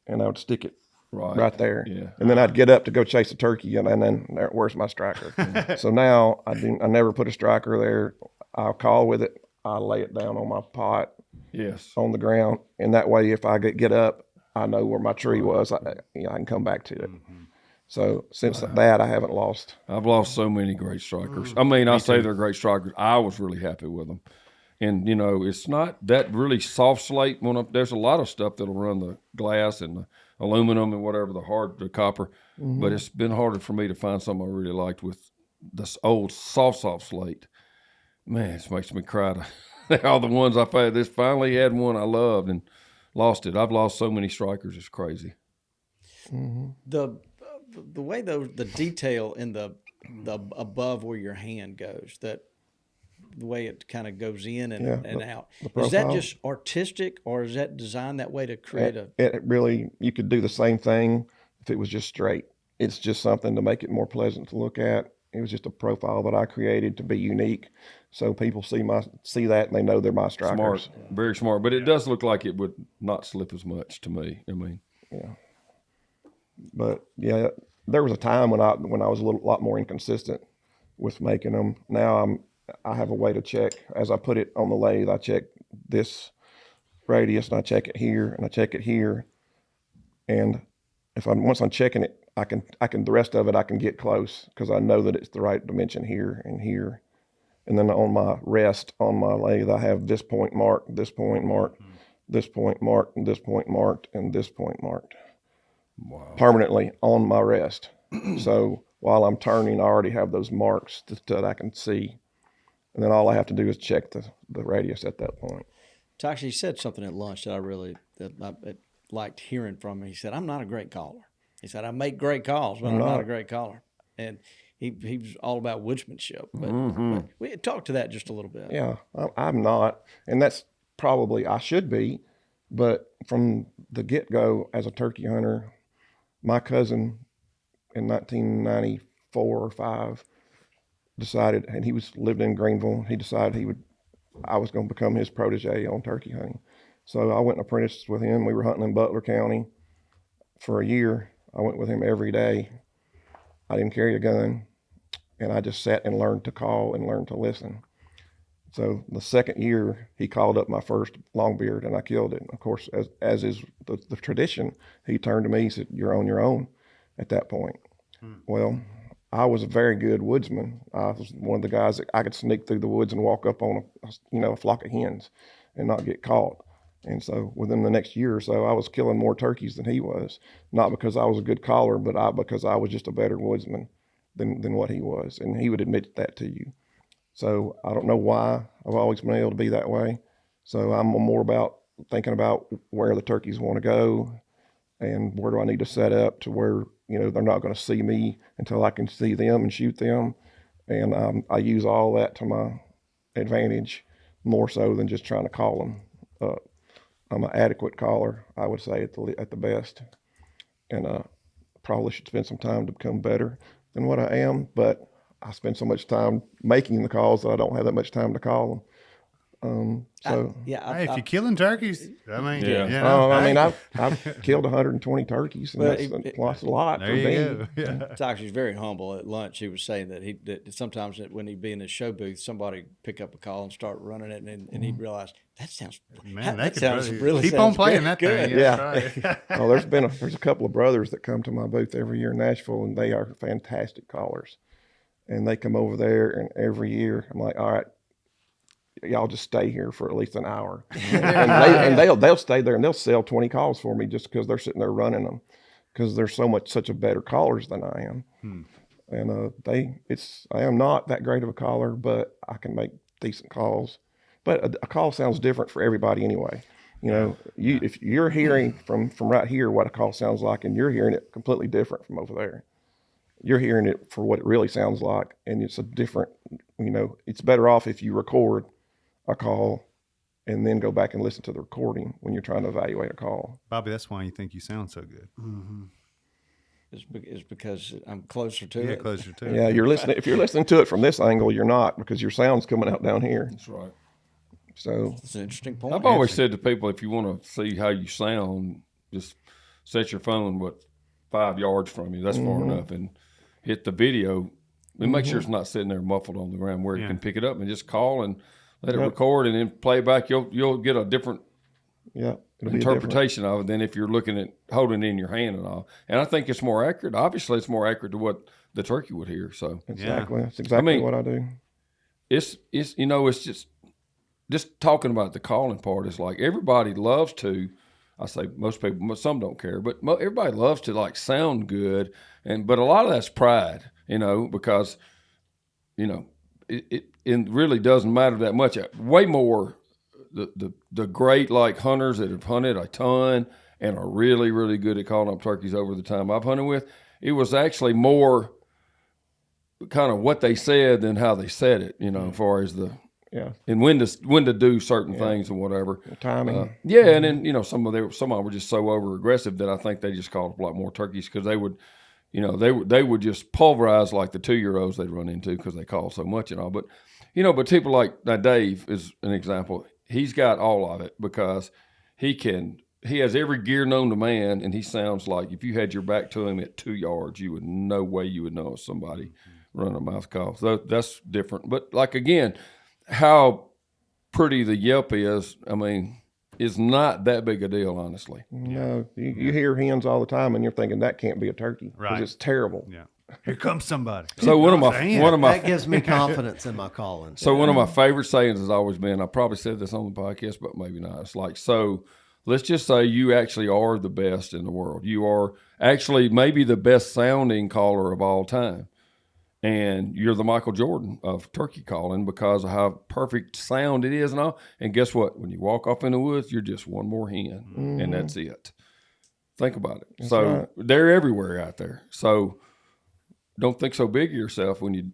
and I would stick it right there. Yeah. And then I'd get up to go chase a turkey, and then where's my striker? So now I never put a striker there. I'll call with it. I lay it down on my pot. Yes. On the ground, and that way, if I get up, I know where my tree was. I can come back to it. So since that, I haven't lost. I've lost so many great strikers. I mean, I say they're great strikers. I was really happy with them. And, you know, it's not that really soft slate. There's a lot of stuff that'll run the glass and the aluminum and whatever, the copper. But it's been harder for me to find something I really liked with this old soft slate. Man, it makes me cry. All the ones I've had, this finally had one I loved and lost it. I've lost so many strikers. It's crazy. The way the detail in the above where your hand goes, that the way it kind of goes in and out. Is that just artistic, or is that designed that way to create it really, you could do the same thing if it was just straight. It's just something to make it more pleasant to look at. It was just a profile that I created to be unique, so people see that and they know they're my strikers. Smart, very smart. But it does look like it would not slip as much to me. I mean, yeah. But yeah, there was a time when I was a lot more inconsistent with making them. Now I have a way to check. As I put it on the lathe, I check this radius and I check it here and I check it here, and once I'm checking it, I can the rest of it I can get close because I know that it's the right dimension here and here. And then on my rest on my lathe, I have this point marked, this point marked, this point marked, and this point marked, and this point marked. Wow. Permanently on my rest. So while I'm turning, I already have those marks that I can see. And then all I have to do is check the radius at that point. Toxie said something at lunch that I liked hearing from him. He said, "I'm not a great caller." He said, "I make great calls, but I'm not a great caller." And he was all about woodsmanship. But we talked to that just a little bit. Yeah, I'm not. And that's probably, I should be. But from the get-go as a turkey hunter, my cousin in 1994 or 5 decided, and he lived in Greenville. He decided I was going to become his protege on turkey hunting. So I went and apprenticed with him. We were hunting in Butler County for a year. I went with him every day. I didn't carry a gun, and I just sat and learned to call and learned to listen. So the second year, he called up my first longbeard, and I killed it. Of course, as is the tradition, he turned to me and said, "You're on your own at that point." Well, I was a very good woodsman. I was one of the guys that I could sneak through the woods and walk up on a flock of hens and not get caught. And so within the next year or so, I was killing more turkeys than he was, not because I was a good caller, but because I was just a better woodsman than what he was. And he would admit that to you. So I don't know why I've always been able to be that way. So I'm more about thinking about where the turkeys want to go and where do I need to set up to where, they're not going to see me until I can see them and shoot them. And I use all that to my advantage more so than just trying to call them up. I'm an adequate caller, I would say, at the best. And probably should spend some time to become better than what I am, but I spend so much time making the calls that I don't have that much time to call them. If you're killing turkeys, I mean, I've killed 120 turkeys, and that's a lot. There you go. Yeah. Toxie's very humble. At lunch, he was saying that sometimes when he'd be in his show booth, somebody pick up a call and start running it, and he'd realize that sounds really keep on playing that good. thing. Yeah. Right. Well, there's a couple of brothers that come to my booth every year in Nashville, and they are fantastic callers. And they come over there, and every year I'm like, all right, y'all just stay here for at least an hour. and they'll stay there and they'll sell 20 calls for me just because they're sitting there running them, because they're such a better callers than I am. And I am not that great of a caller, but I can make decent calls. But a call sounds different for everybody anyway. If you're hearing from right here what a call sounds like, and you're hearing it completely different from over there, you're hearing it for what it really sounds like, and it's a different. It's better off if you record a call and then go back and listen to the recording when you're trying to evaluate a call. Bobby, that's why you think you sound so good. Mm-hmm. It's because I'm closer to it. Yeah, closer to it. Yeah, you're listening. If you're listening to it from this angle, you're not, because your sound's coming out down here. That's right. So it's an interesting point. I've always said to people, if you want to see how you sound, just set your phone 5 yards from you. That's far enough, and hit the video and make sure it's not sitting there muffled on the ground where you can pick it up and just call and let it record and then play back. You'll get a different interpretation of it than if you're looking at holding it in your hand and all. And I think it's more accurate. Obviously, it's more accurate to what the turkey would hear. So exactly, that's exactly what I do. It's just talking about the calling part is like everybody loves to. I say most people, some don't care, but everybody loves to sound good, but a lot of that's pride, because it really doesn't matter that much. Way more the great hunters that have hunted a ton and are really, really good at calling up turkeys over the time I've hunted with. It was actually more kind of what they said than how they said it, as far as and when to do certain things and whatever. Timing. And then, some of them were just so over aggressive that I think they just called a lot more turkeys because they would, they would just pulverize like the 2-year-olds they'd run into because they call so much and all. But, but people like Dave is an example. He's got all of it because he has every gear known to man, and he sounds like if you had your back to him at 2 yards, you would no way you would know it's somebody running a mouth call. So that's different. But again, how pretty the yelp is, is not that big a deal, honestly. No, you hear hens all the time, and you're thinking that can't be a turkey because it's terrible. Yeah, here comes somebody. So one of my that gives me confidence in my calling. So one of my favorite sayings has always been, I probably said this on the podcast, but maybe not. It's so let's just say you actually are the best in the world. You are actually maybe the best sounding caller of all time. And you're the Michael Jordan of turkey calling because of how perfect sound it is and all. And guess what? When you walk off in the woods, you're just one more hen, and that's it. Think about it. That's so right. They're everywhere out there. So don't think so big of yourself when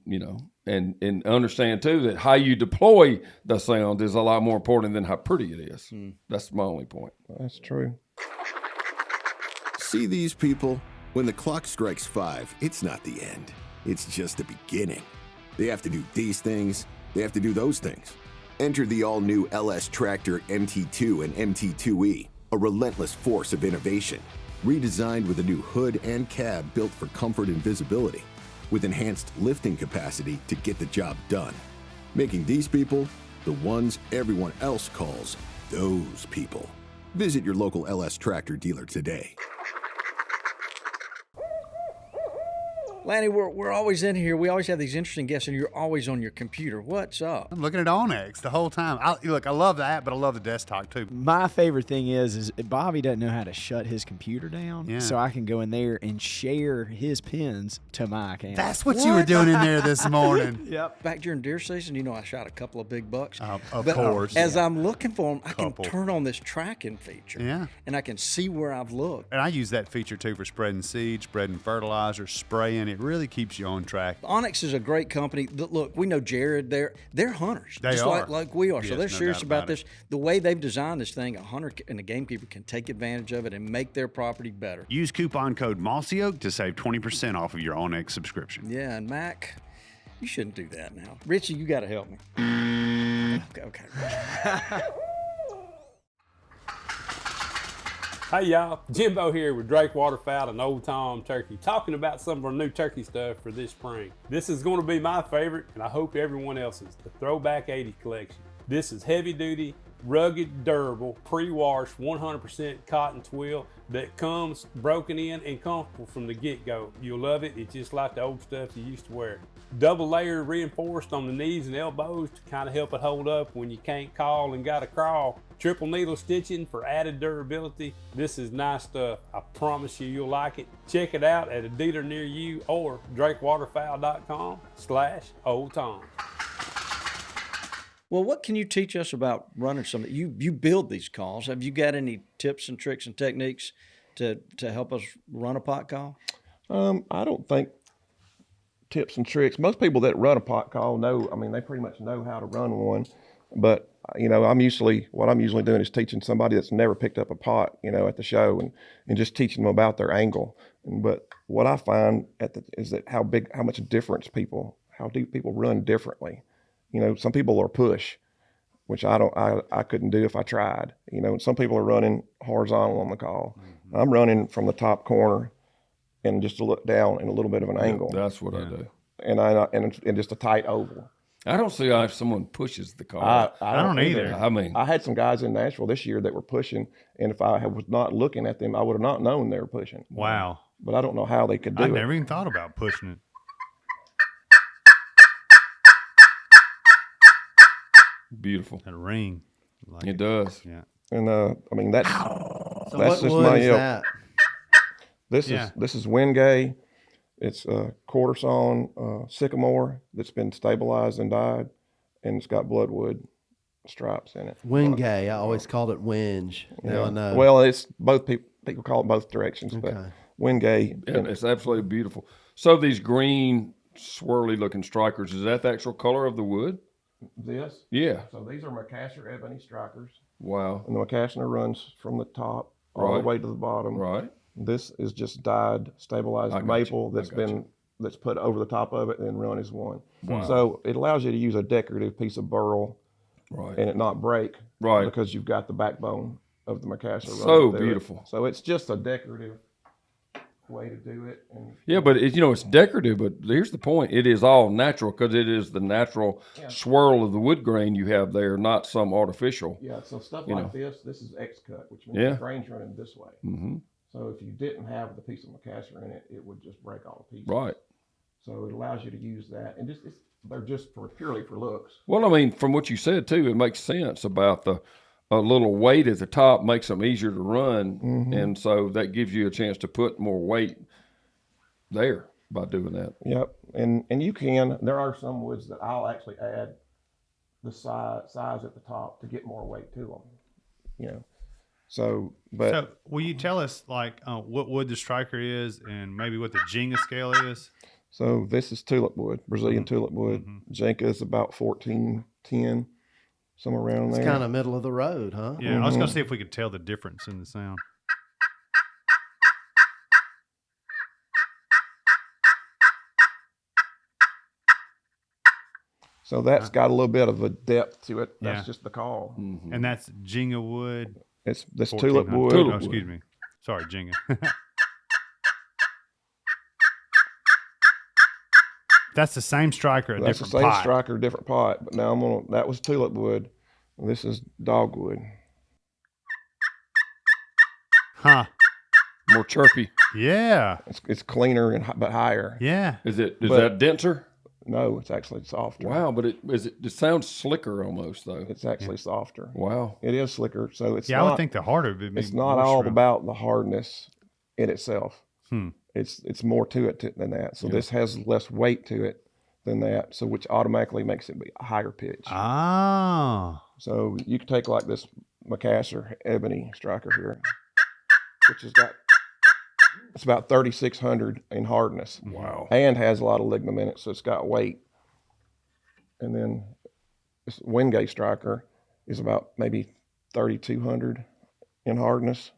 and understand too that how you deploy the sound is a lot more important than how pretty it is. That's my only point. That's true. See these people? When the clock strikes 5, it's not the end. It's just the beginning. They have to do these things. They have to do those things. Enter the all-new LS Tractor MT2 and MT2E, a relentless force of innovation. Redesigned with a new hood and cab built for comfort and visibility, with enhanced lifting capacity to get the job done. Making these people the ones everyone else calls those people. Visit your local LS Tractor dealer today. Lanny, we're always in here. We always have these interesting guests, and you're always on your computer. What's up? I'm looking at Onyx the whole time. I love the app, but I love the desktop too. My favorite thing is Bobby doesn't know how to shut his computer down, Yeah. so I can go in there and share his pins to my account. That's what you were doing in there this morning. Yep. Back during deer season, I shot a couple of big bucks. Of But course. As I'm looking for them, I Couple. can turn on this tracking feature. Yeah. And I can see where I've looked. And I use that feature too for spreading seed, spreading fertilizer, spraying. It really keeps you on track. Onyx is a great company. Look, we know Jared. They're hunters, They just are. like we are. So Yes, they're no serious doubt about about it. this. The way they've designed this thing, a hunter and a gamekeeper can take advantage of it and make their property better. Use coupon code Mossy Oak to save 20% off of your Onyx subscription. Yeah, and Mac, you shouldn't do that now. Richie, you got to help me. Okay. Hey y'all, Jimbo here with Drake Waterfowl and Old Tom Turkey, talking about some of our new turkey stuff for this spring. This is going to be my favorite, and I hope everyone else's, the Throwback 80 collection. This is heavy duty, rugged, durable, pre-washed, 100% cotton twill that comes broken in and comfortable from the get-go. You'll love it. It's just like the old stuff you used to wear. Double layer reinforced on the knees and elbows to kind of help it hold up when you can't call and gotta crawl. Triple needle stitching for added durability. This is nice stuff. I promise you'll like it. Check it out at a dealer near you or drakewaterfowl.com/Old Tom. Well, what can you teach us about running some? You build these calls. Have you got any tips and tricks and techniques to help us run a pot call? I don't think tips and tricks. Most people that run a pot call know, they pretty much know how to run one. But, what I'm usually doing is teaching somebody that's never picked up a pot, at the show and just teaching them about their angle. But what I find is that how much difference people run differently. Some people are push, which I couldn't do if I tried. Some people are running horizontal on the call. Mm-hmm. I'm running from the top corner and just to look down in a little bit of an angle. That's what I do. And just a tight oval. I don't see how if someone pushes the car. I don't either. I mean, I had some guys in Nashville this year that were pushing, and if I was not looking at them, I would have not known they were pushing. Wow. But I don't know how they could do I it. never even thought about pushing it. beautiful. That ring. It does. Yeah. And So that's what just wood my is elk. that? This is Wingay. It's a quarter sawn sycamore that's been stabilized and dyed, and it's got bloodwood stripes in it. Wingay. I always called it winge. Now I know. Well, it's both people call it both directions, but Wingay. Yeah, it's absolutely beautiful. So these green swirly looking strikers, is that the actual color of the wood? This? Yeah. So these are Macassar ebony strikers. Wow. And the Macassar runs from the top all the way to the bottom. Right. This is just dyed, stabilized maple that's put over the top of it and then run as one. Wow. So it allows you to use a decorative piece of burl and it not break because you've got the backbone of the Macassar. So beautiful. So it's just a decorative way to do it. And, but it's decorative, but here's the point. It is all natural because it is the natural swirl of the wood grain you have there, not some artificial. Yeah, so stuff like this is X-cut, which means the grain's running this way. Mm-hmm. So if you didn't have the piece of Macassar in it, it would just break all the pieces. Right. So it allows you to use that, and they're just purely for looks. Well, I mean, from what you said too, it makes sense about a little weight at the top makes them easier to run, and so that gives you a chance to put more weight there by doing that. Yep, and you can. There are some woods that I'll actually add the size at the top to get more weight to them. So will you tell us what wood the striker is and maybe what the Jenga scale is? So this is tulip wood, Brazilian tulip wood. Jenga is about 1410, somewhere around there. It's kind of middle of the road, huh? Yeah, I was going to see if we could tell the difference in the sound. So that's got a little bit of a depth to it. That's Yeah. just the call. And that's Jenga wood. It's this tulip 1400. wood. Oh, excuse me. Sorry, Jenga. That's the same striker, a That's the different same pot. striker, different pot. But now that was tulip wood. And this is dogwood. Huh. More chirpy. Yeah. It's cleaner but higher. Yeah. Is But- that denser? No, it's actually softer. Wow, but it sounds slicker almost though. It's actually softer. Wow. It is slicker, so it's Yeah, not, I would think the harder would be it's not more all shrill. about the hardness in itself. Hmm. It's more to it than that. So this has less weight to it than that, so which automatically makes it be a higher pitch. Ah. So you can take like this Macassar ebony striker here, which it's about 3,600 in hardness. Wow. And has a lot of lignum in it, so it's got weight. And then this Wingate striker is about maybe 3,200 in hardness.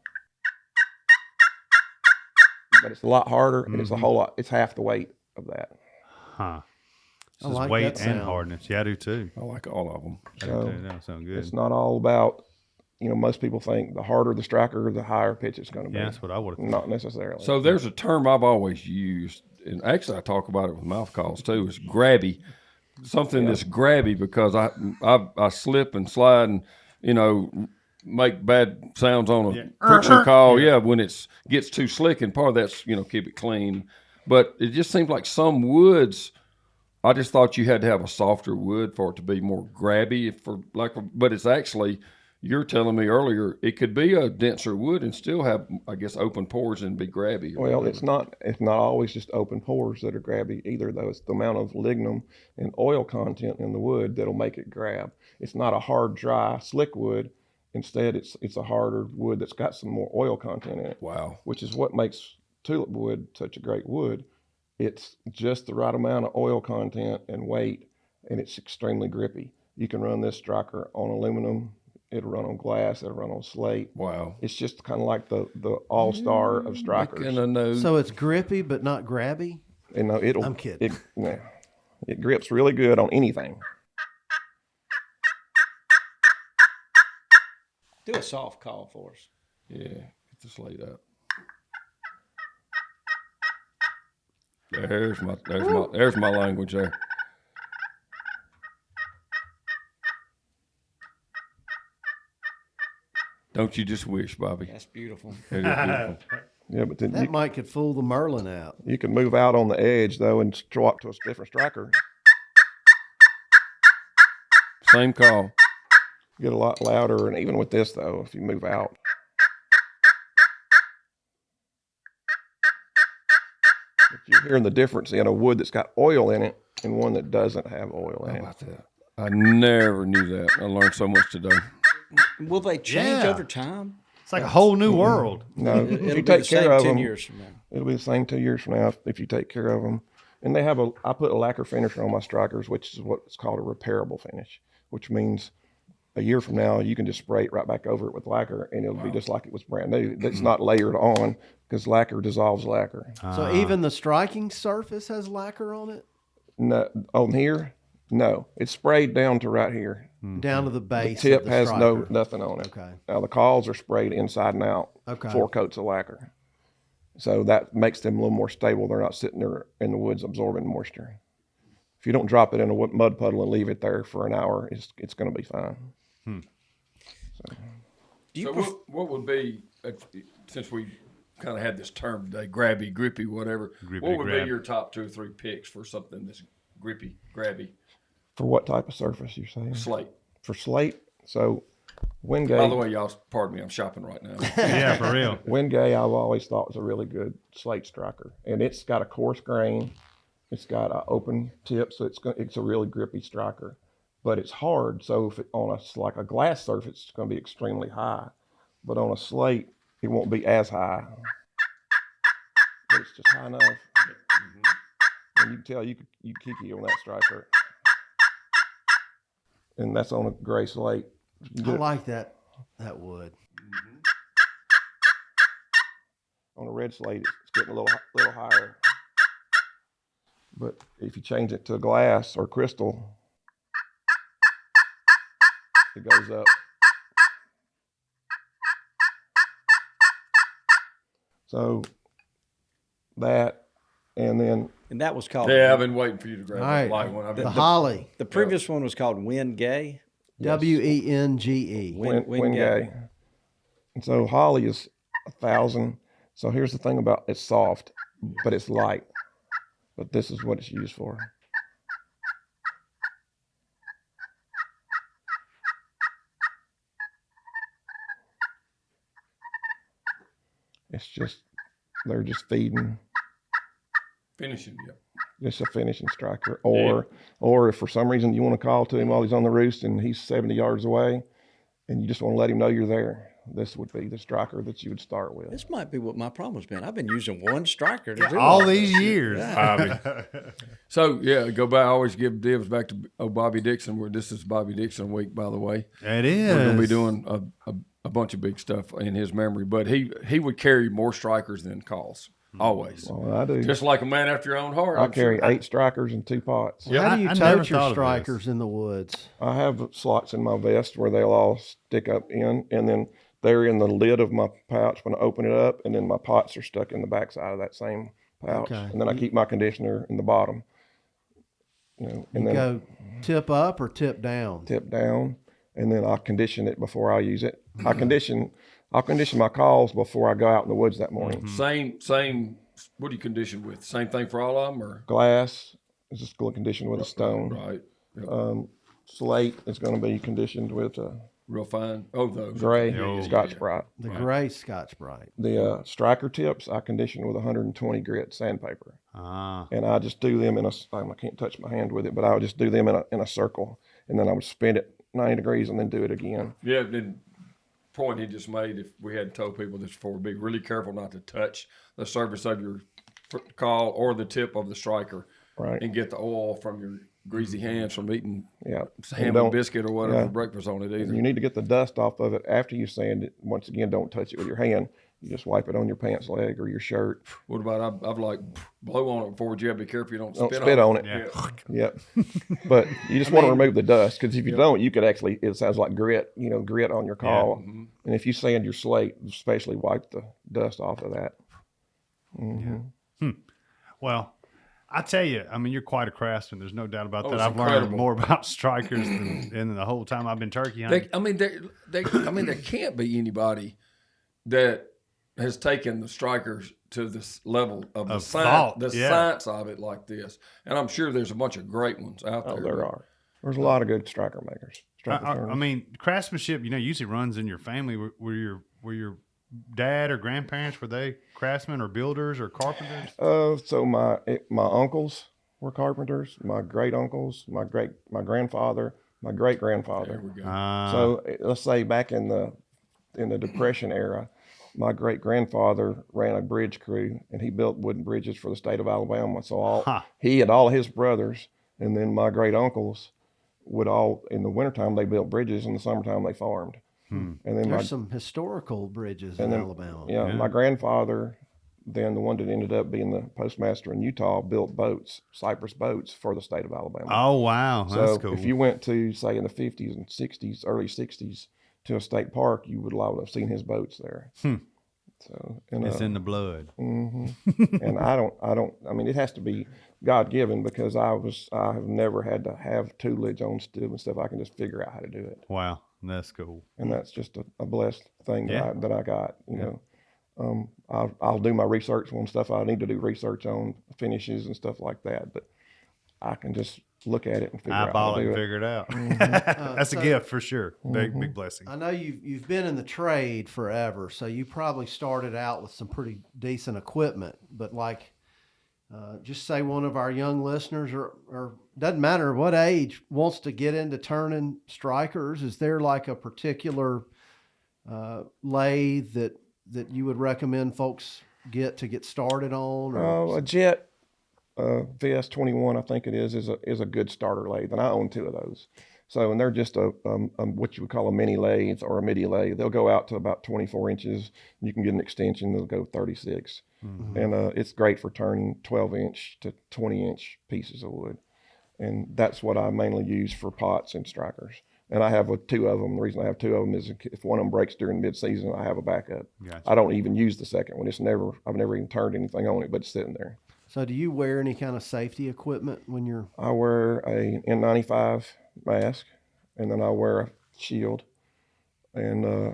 But it's a lot harder, and it's a whole lot. It's half the weight of that. Huh. This I is like weight that and sound. hardness. Yeah, I do too. I like all of them. I So do too. That sounds good. it's not all about, most people think the harder the striker, the higher pitch it's going to be. Yeah, that's what I would have. Not necessarily. So there's a term I've always used, and actually I talk about it with mouth calls too. It's grabby, something that's grabby because I slip and slide and make bad sounds on a friction call. Yeah, when it gets too slick, and part of that's keep it clean. But it just seems like some woods. I just thought you had to have a softer wood for it to be more grabby. But it's actually. You're telling me earlier it could be a denser wood and still have, I guess, open pores and be grabby. Well, it's not always just open pores that are grabby either, though. It's the amount of lignum and oil content in the wood that'll make it grab. It's not a hard, dry, slick wood. Instead, it's a harder wood that's got some more oil content in it. Wow. Which is what makes tulip wood such a great wood. It's just the right amount of oil content and weight, and it's extremely grippy. You can run this striker on aluminum. It'll run on glass. It'll run on slate. Wow. It's just kind of like the all-star of strikers. And I know. So it's grippy but not grabby? And it'll. I'm kidding. It grips really good on anything. Do a soft call for us. Yeah, get the slate up. There's my language there. Don't you just wish, Bobby? That's beautiful. It is beautiful. Yeah, but then That might could fool the Merlin out. you can move out on the edge though and swap to a different striker. Same call. Get a lot louder, and even with this though, if you move out. If you're hearing the difference in a wood that's got oil in it and one that doesn't have oil in How it. about that? I never knew that. I learned so much today. Will they change Yeah. over time? It's like a whole new world. No, if It'll you be take the same care of 10 them, years from now. it'll be the same 2 years from now if you take care of them. And they have I put a lacquer finisher on my strikers, which is what's called a repairable finish, which means a year from now you can just spray it right back over it with lacquer, and it'll be just like it was brand new. It's not layered on because lacquer dissolves lacquer. So even the striking surface has lacquer on it? No, on here, no, it's sprayed down to right here. Down to the The base. tip of the has striker. nothing on it. Okay. Now the calls are sprayed inside and out. Okay. 4 coats of lacquer. So that makes them a little more stable. They're not sitting there in the woods absorbing moisture. If you don't drop it in a mud puddle and leave it there for an hour, it's going to be fine. Do you So what would be, since we kind of had this term today, grabby, grippy, whatever, Grippy, what would grab. be your top 2 or 3 picks for something that's grippy, grabby? For what type of surface you're saying? Slate. For slate, so By the Wingate. way, y'all, pardon me, I'm shopping right now. Yeah, for real. Wingate, I've always thought was a really good slate striker, and it's got a coarse grain. It's got an open tip, so it's a really grippy striker, but it's hard. So if like a glass surface, it's going to be extremely high, but on a slate, it won't be as high. But it's just high enough, and you can tell you kiki on that striker, and that's on a gray slate. You I get it like that wood. on a red slate, it's getting a little higher. But if you change it to glass or crystal, It goes up. So that, and then And that was called. Yeah, I've been waiting for you to grab All that right. light one. I've The been, Holly, The previous one was called Wenge. Wenge. Wenge. And so Holly is 1,000. So here's the thing about it's soft, but it's light. But this is what it's used for. It's just, they're just feeding. finishing. Yeah. Just a finishing striker. Or if for some reason you want to call to him while he's on the roost and he's 70 yards away and you just want to let him know you're there, this would be the striker that you would start with. This might be what my problem's been. I've been using one striker to do All this. these years, Bobby. So yeah, go back. I always give dibs back to Bobby Dixon. This is Bobby Dixon week, by the way. It is. We're gonna be doing a bunch of big stuff in his memory. But he would carry more strikers than calls. Always. Well, I do. Just like a man after your own heart. I I'm carry sure. 8 strikers and 2 pots. Yeah, How do you I never tote your thought of this. strikers in the woods? I have slots in my vest where they'll all stick up in, and then they're in the lid of my pouch when I open it up, and then my pots are stuck in the backside of that same pouch. Okay. And then I keep my conditioner in the bottom. And You then go tip up or tip down? tip down, and then I condition it before I use it. I'll condition my calls before I go out in the woods that morning. Same. What do you condition with? Same thing for all of them, or Glass is just going to condition with a stone. right? Yep. Slate is going to be conditioned with Real fine. Oh, those gray Yeah, yeah, Scotch yeah. Brite. The gray Scotch Brite. The striker tips I condition with 120 grit sandpaper, and I just do them I can't touch my hand with it, but I would just do them in a circle, and then I would spin it 90 degrees and then do it again. Yeah. Then point he just made. If we hadn't told people this before, be really careful not to touch the surface of your call or the tip of the striker, Right. and get the oil from your greasy hands from eating Yeah. ham and biscuit or whatever yeah. for breakfast on it either. And you need to get the dust off of it after you sand it. Once again, don't touch it with your hand. You just wipe it on your pants leg or your shirt. What about I've like blow on it before you have to be careful you don't Don't spit spit on it. Yeah. Yep. But you just want to remove the dust, because if you don't, you could actually, it sounds like grit, grit on your call. Mm-hmm. And if you sand your slate, especially wipe the dust off of that. Well, I tell you, I mean, you're quite a craftsman. There's no doubt about that. it's I've learned incredible. more about strikers than the whole time I've been turkey hunting. There can't be anybody that has taken the strikers to this level of the thought, science of it like this. And I'm sure there's a bunch of great ones out there. Oh, there are. There's a lot of good striker makers. Striker I turners. mean, craftsmanship, usually runs in your family. Were your dad or grandparents, were they craftsmen or builders or carpenters? So my uncles were carpenters. My great uncles, my grandfather, my great grandfather. There we go. So let's say back in the Depression era, my great grandfather ran a bridge crew, and he built wooden bridges for the state of Alabama. So he and all his brothers, and then my great uncles would all, in the wintertime they built bridges, in the summertime they farmed. And then There's some historical bridges in Alabama. Yeah, my grandfather, then the one that ended up being the postmaster in Utah, built boats, cypress boats for the state of Alabama. Oh, wow. That's So cool. if you went to, say, in the 50s and 60s, early 60s, to a state park, you would have seen his boats there. So, and, it's in the blood. and I mean, it has to be God given, because I have never had to have tutelage on steel and stuff. I can just figure out how to do it. Wow. That's cool. And that's just a blessed thing that I got, I'll do my research on stuff I need to do research on, finishes and stuff like that, but I can just look at it and figure out Eyeball how it to and do it. figure it out. That's a gift for sure. Big blessing. I know you've been in the trade forever, so you probably started out with some pretty decent equipment. But just say one of our young listeners, or doesn't matter what age, wants to get into turning strikers. Is there like a particular lathe that you would recommend folks get started on? Or A Jet VS21, I think it is a good starter lathe, and I own 2 of those. So, and they're just a what you would call a mini lathe or a midi lathe. They'll go out to about 24 inches. You can get an extension. They'll go 36. And it's great for turning 12-inch to 20-inch pieces of wood. And that's what I mainly use for pots and strikers. And I have two of them. The reason I have two of them is if one of them breaks during mid-season, I have a backup. Gotcha. I don't even use the second one. I've never even turned anything on it, but it's sitting there. So do you wear any kind of safety equipment when you're? I wear a N95 mask, and then I wear a shield, and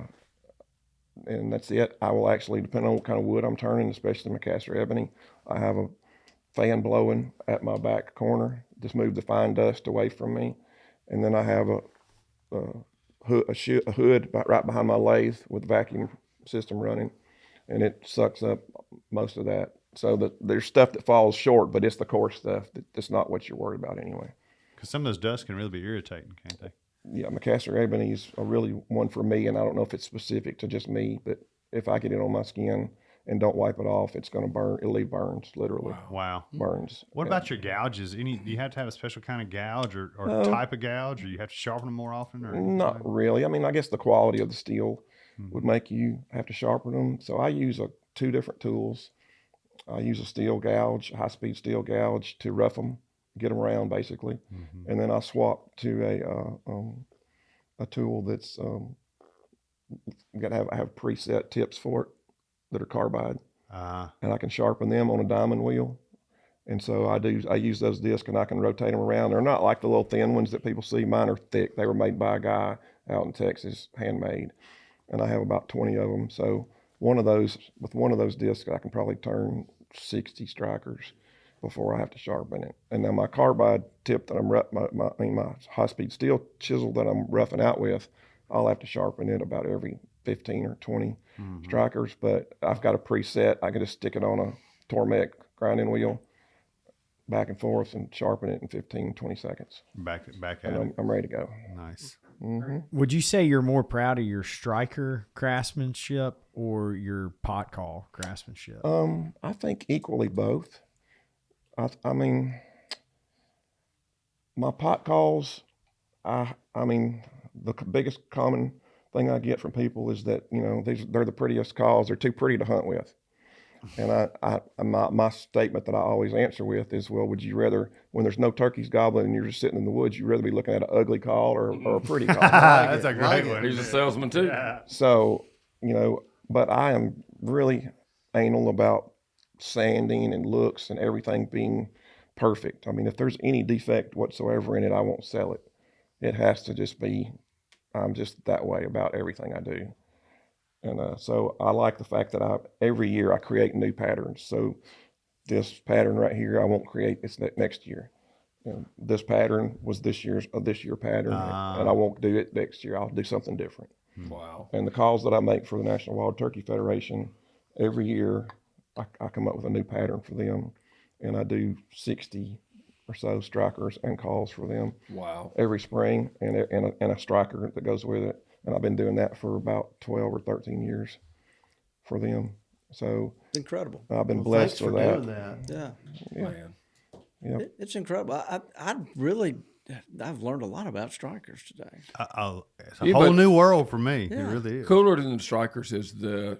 that's it. I will actually, depending on what kind of wood I'm turning, especially Macassar ebony, I have a fan blowing at my back corner, just move the fine dust away from me, and then I have a hood right behind my lathe with the vacuum system running, and it sucks up most of that. So there's stuff that falls short, but it's the coarse stuff that's not what you're worried about anyway. Because some of those dusts can really be irritating, can't they? Yeah, Macassar ebony is a really one for me, and I don't know if it's specific to just me, but if I get it on my skin and don't wipe it off, it's going to burn. It'll leave burns, literally. Wow. Burns. What about your gouges? Do you have to have a special kind of gouge or type of gouge, or you have to sharpen them more often? Or not really. I mean, I guess the quality of the steel would make you have to sharpen them. So I use two different tools. I use a steel gouge, a high-speed steel gouge to rough them, get them around basically, and then I swap to a tool that's I have preset tips for it that are carbide, and I can sharpen them on a diamond wheel. And so I use those discs, and I can rotate them around. They're not like the little thin ones that people see. Mine are thick. They were made by a guy out in Texas, handmade, and I have about 20 of them. So with one of those discs, I can probably turn 60 strikers before I have to sharpen it. And then my carbide tip that my high-speed steel chisel that I'm roughing out with, I'll have to sharpen it about every 15 or 20 strikers. But I've got a preset. I can just stick it on a Tormek grinding wheel, back and forth, and sharpen it in 15, 20 seconds. Back at and it. I'm ready to go. Nice. Would you say you're more proud of your striker craftsmanship or your pot call craftsmanship? I think equally both. I mean, my pot calls, I mean, the biggest common thing I get from people is that, they're the prettiest calls. They're too pretty to hunt with. And my statement that I always answer with is, well, would you rather, when there's no turkeys gobbling and you're just sitting in the woods, you'd rather be looking at an ugly call or a pretty call? That's a great one. He's a salesman too. Yeah. So, but I am really anal about sanding and looks and everything being perfect. I mean, if there's any defect whatsoever in it, I won't sell it. It has to just be, I'm just that way about everything I do. And so I like the fact that every year I create new patterns. So this pattern right here, I won't create this next year. This pattern was this year pattern, and I won't do it next year. I'll do something different. Wow. And the calls that I make for the National Wild Turkey Federation, every year I come up with a new pattern for them, and I do 60 or so strikers and calls for them. Wow. Every spring, and a striker that goes with it. And I've been doing that for about 12 or 13 years for them. So Incredible. I've been blessed Thanks with for that. doing that. Yeah. Man. Yeah. It's incredible. I've learned a lot about strikers today. It's a Yeah, whole but- new world for me. It Yeah. really is. Cooler than the strikers is the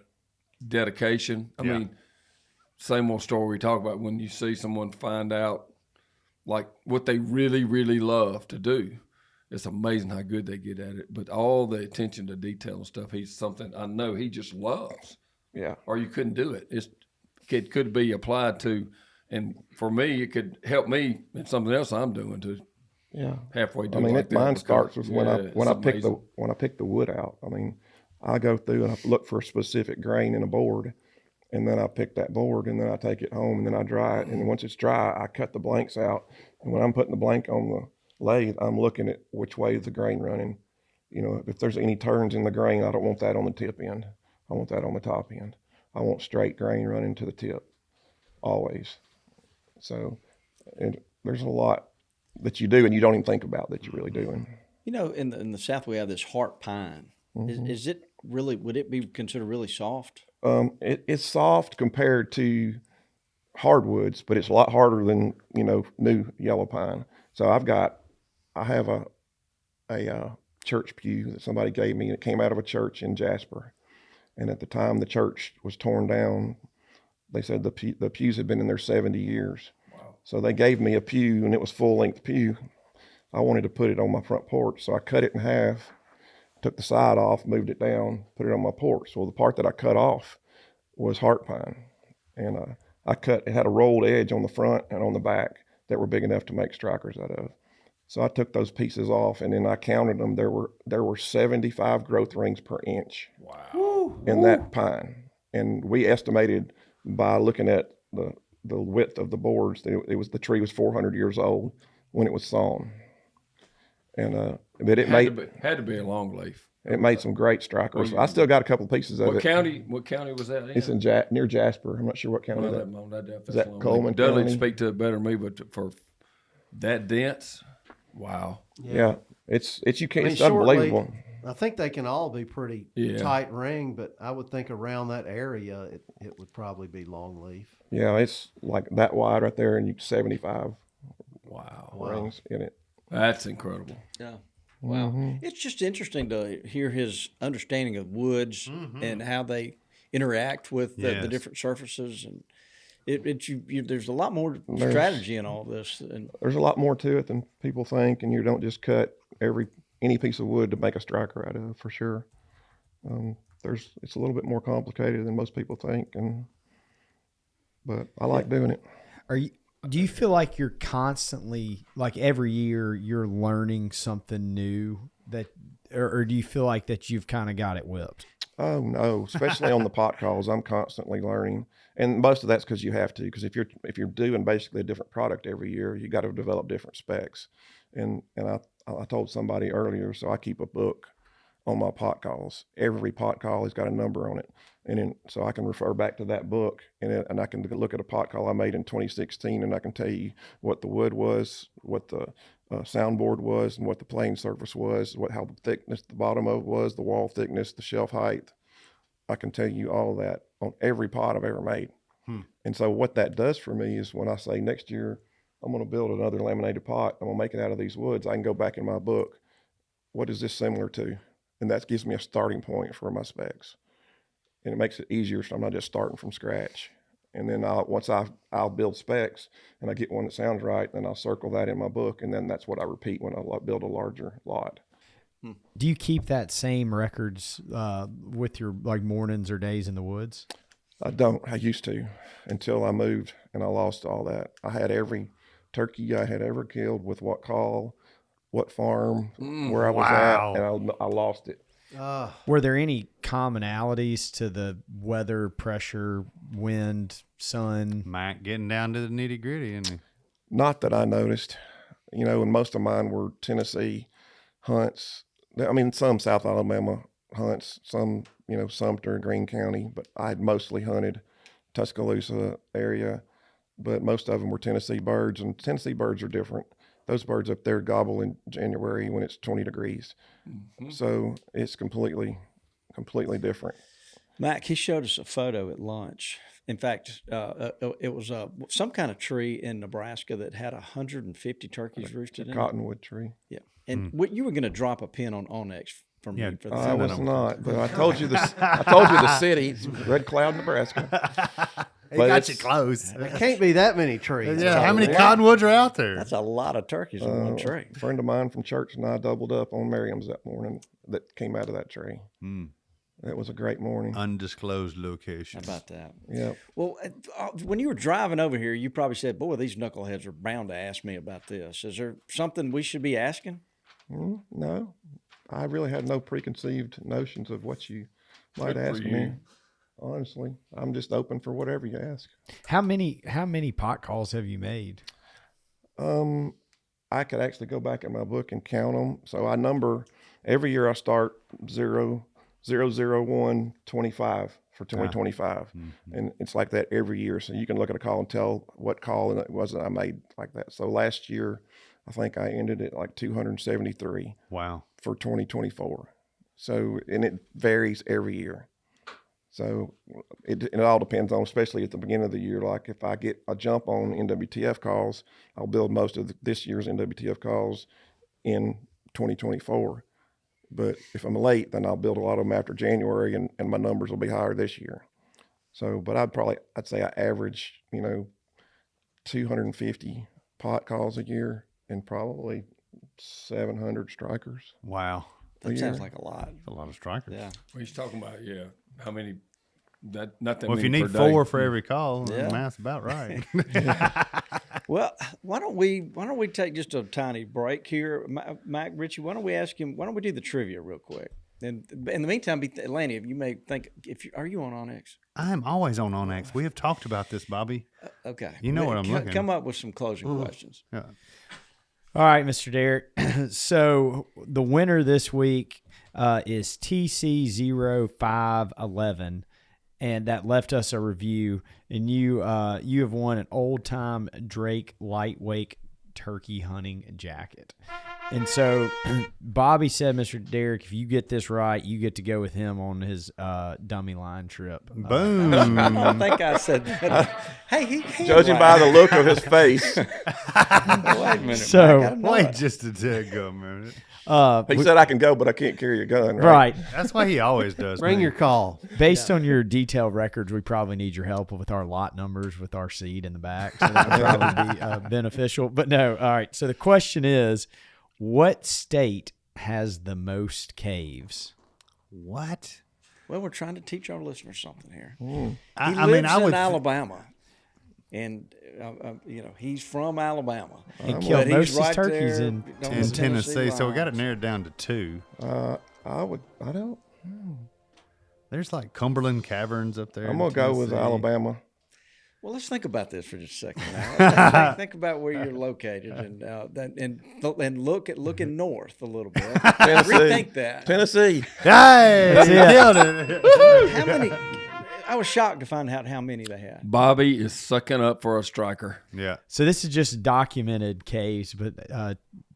dedication. I mean, same old story we talk about when you see someone find out like what they really, really love to do. It's amazing how good they get at it. But all the attention to detail and stuff, he's something I know he just loves. Yeah. Or you couldn't do it. It could be applied to, and for me, it could help me in something else I'm doing to Yeah. halfway do I mean, like that. mine because, starts with when I it's pick amazing. the wood out. I mean, I go through and I look for a specific grain in a board, and then I pick that board, and then I take it home, and then I dry it. And once it's dry, I cut the blanks out. And when I'm putting the blank on the lathe, I'm looking at which way is the grain running. If there's any turns in the grain, I don't want that on the tip end. I want that on the top end. I want straight grain running to the tip, always. So, and there's a lot that you do and you don't even think about that you're really doing. In the South we have this heart pine. Is it really? Would it be considered really soft? It's soft compared to hardwoods, but it's a lot harder than new yellow pine. So I have a church pew that somebody gave me. It came out of a church in Jasper, and at the time the church was torn down, they said the pews had been in there 70 years. Wow. So they gave me a pew, and it was full length pew, I wanted to put it on my front porch. So I cut it in half, took the side off, moved it down, put it on my porch. Well, the part that I cut off was heart pine. And it had a rolled edge on the front and on the back that were big enough to make strikers out of. So I took those pieces off, and then I counted them. There were 75 growth rings per inch. Wow. In that pine. And we estimated by looking at the width of the boards that the tree was 400 years old when it was sawn. And but it had to be a long leaf. It made some great strikers. I still got a couple of pieces of it. What county was that in? It's in near Jasper. I'm not sure what county Is that Coleman Dudley County? Speak to it better than me, but for that dense, wow. Yeah, it's shortly, unbelievable. I think they can all be pretty tight ring, but I would think around that area it would probably be long leaf. Yeah, it's like that wide right there, and you 75 rings in it. That's incredible. Yeah. Wow. Mm-hmm. It's just interesting to hear his understanding of woods and how they interact with the different surfaces. And there's a lot more strategy in all this. And there's a lot more to it than people think, and you don't just cut any piece of wood to make a striker out of, for sure. It's a little bit more complicated than most people think, but I like doing it. Do you feel like you're constantly, like every year, you're learning something new or do you feel like that you've kind of got it whipped? Oh no, especially on the pot calls, I'm constantly learning, and most of that's because you have to. Because if you're doing basically a different product every year, you got to develop different specs. And I told somebody earlier, so I keep a book on my pot calls. Every pot call has got a number on it, so I can refer back to that book, and I can look at a pot call I made in 2016, and I can tell you what the wood was, what the soundboard was, and what the playing surface was, how the thickness the bottom of it was, the wall thickness, the shelf height. I can tell you all of that on every pot I've ever made. And so what that does for me is when I say next year I'm going to build another laminated pot, I'm going to make it out of these woods, I can go back in my book. What is this similar to? And that gives me a starting point for my specs. And it makes it easier so I'm not just starting from scratch. And then I'll build specs and I get one that sounds right, then I'll circle that in my book, and then that's what I repeat when I build a larger lot. Do you keep that same records with your like mornings or days in the woods? I don't. I used to until I moved and I lost all that. I had every turkey I had ever killed with what call, what farm, where I was at, and I lost it. Were there any commonalities to the weather, pressure, wind, sun? Mac getting down to the nitty gritty, isn't he? Not that I noticed, and most of mine were Tennessee hunts. I mean, some South Alabama hunts, some, Sumter, Greene County, but I had mostly hunted Tuscaloosa area, but most of them were Tennessee birds, and Tennessee birds are different. Those birds up there gobble in January when it's 20 degrees. So it's completely different. Mac, he showed us a photo at lunch. In fact, it was some kind of tree in Nebraska that had 150 turkeys roosted in it. Cottonwood tree. Yeah. And you were going to drop a pin on Onyx for me. For the I was not, but I told you the city, Red Cloud, Nebraska. He got you close. There can't be that many trees. Yeah, how many cottonwoods are out there? That's a lot of turkeys in one tree. A friend of mine from church and I doubled up on Merriam's that morning that came out of that tree. It was a great morning. Undisclosed location. How about that? Yeah. Well, when you were driving over here, you probably said, boy, these knuckleheads are bound to ask me about this. Is there something we should be asking? No. I really had no preconceived notions of what you might ask me. Honestly, I'm just open for whatever you ask. How many pot calls have you made? I could actually go back in my book and count them. So I number every year. I start 0, 0, 0, 1, 25 for 2025, and it's like that every year. So you can look at a call and tell what call it was that I made like that. So last year, I think I ended at like 273. Wow. For 2024. So, and it varies every year. So it all depends on, especially at the beginning of the year, like if I get a jump on NWTF calls, I'll build most of this year's NWTF calls in 2024. But if I'm late, then I'll build a lot of them after January, and my numbers will be higher this year. So, but I'd say I average, 250 pot calls a year, and probably 700 strikers. Wow. That sounds like a lot. That's a lot of strikers. Yeah. Well, he's talking about how many. Not that Well, if many you need per day. 4 for every call, Yeah. the math's about right. Well, why don't we take just a tiny break here, Mac, Richie? Why don't we ask him? Why don't we do the trivia real quick? And in the meantime, Lanny, if you may think, are you on Onyx? I'm always on Onyx. We have talked about this, Bobby. Okay, You know what I'm looking. Come up with some closing questions. Yeah. All right, Mr. Derrick. So the winner this week is TC0511, and that left us a review. And you have won an old time Drake lightweight turkey hunting jacket. And so Bobby said, Mr. Derrick, if you get this right, you get to go with him on his dummy line trip. Boom. I don't think I said that. Hey, he Judging by the look of his face, Wait a minute. So- Mac, I don't know Wait that. just a tick a minute. he said I can go, but I can't carry a gun. Right. That's why he always does. Bring man. your call. Based on your detailed records, we probably need your help with our lot numbers with our seed in the back. So that would probably be beneficial. But no, all right. So the question is, what state has the most caves? What? Well, we're trying to teach our listeners something here. I He mean, lives I would. in Alabama, and he's from Alabama. And But killed he's most of his right turkeys there in on in the Tennessee, so we got it lines. narrowed down to 2. I don't. There's like Cumberland Caverns up there. I'm in gonna go with Tennessee. Alabama. Well, let's think about this for just a second. Now. Think about where you're located, and looking north a little bit. Rethink that. Tennessee. Hey, he killed it. How many? I was shocked to find out how many they had. Bobby is sucking up for a striker. Yeah. So this is just documented caves, but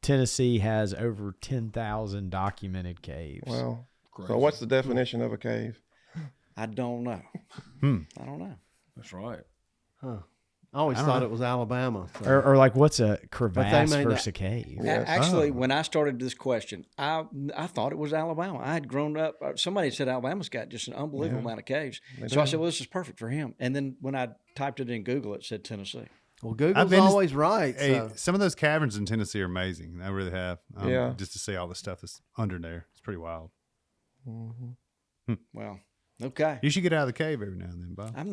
Tennessee has over 10,000 documented caves. Well, so what's the definition of a cave? I don't know. I don't know. That's right. I always thought it was Alabama. So. Or like, what's a crevasse may versus not- a cave? Yes. Actually, when I started this question, I thought it was Alabama. I had grown up. Somebody said Alabama's got just an unbelievable amount of caves. So I said, well, this is perfect for him. And then when I typed it in Google, it said Tennessee. Well, I've Google's been to- always right. Hey, So. some of those caverns in Tennessee are amazing. I really have. Yeah. Just to see all the stuff that's under there. It's pretty wild. Well, okay. You should get out of the cave every now and then, Bob. I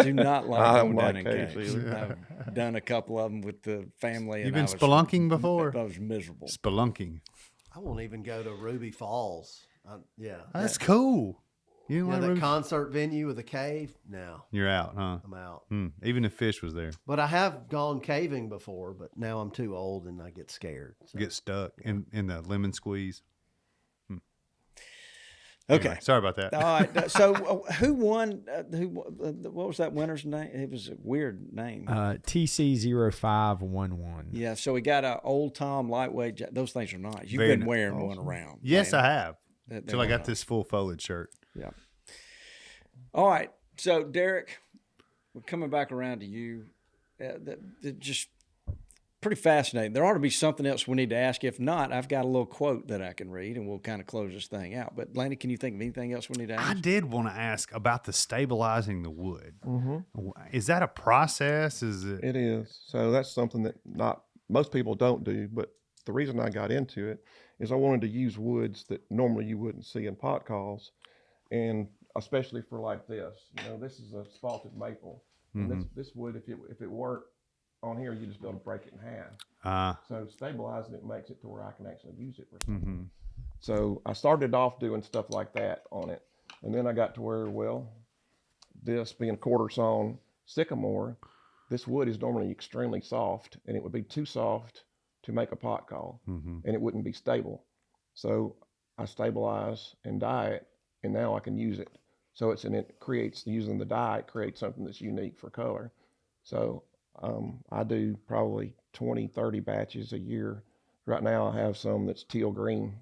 do not like I going don't down like in caves caves. either. I've done a couple of them with the family. You've and been I was- spelunking before? I was miserable. Spelunking. I won't even go to Ruby Falls. Yeah. That's cool. You You don't know like that Ruby? concert venue with a cave? No, You're out, huh? I'm out. Even if fish was there, But I have gone caving before, but now I'm too old and I get scared. So. get stuck in the lemon squeeze. Okay. Anyway, sorry about that. All right. So who won? What was that winner's name? It was a weird name. TC0511. Yeah. So we got a old Tom lightweight. Those things are nice. You've Very been nice. wearing one around. Yes, man. I have. They're Till I got nice. this full foliage shirt. Yeah. All right. So Derrick, we're coming back around to you. Just pretty fascinating. There ought to be something else we need to ask. If not, I've got a little quote that I can read, and we'll kind of close this thing out. But Lanny, can you think of anything else we need to I ask? did want to ask about the stabilizing the wood. Is that a process? Is it? It is. So that's something that not most people don't do. But the reason I got into it is I wanted to use woods that normally you wouldn't see in pot calls, and especially for like this. You know, this is a spalted maple. And this wood, if it weren't on here, you just be able to break it in half. So stabilizing it makes it to where I can actually use it for something. So I started off doing stuff like that on it, and then I got to where, well, this being quarter sawn sycamore, this wood is normally extremely soft, and it would be too soft to make a pot call, and it wouldn't be stable. So I stabilize and dye it, and now I can use it. So it creates, using the dye, it creates something that's unique for color. So I do probably 20, 30 batches a year. Right now I have some that's teal green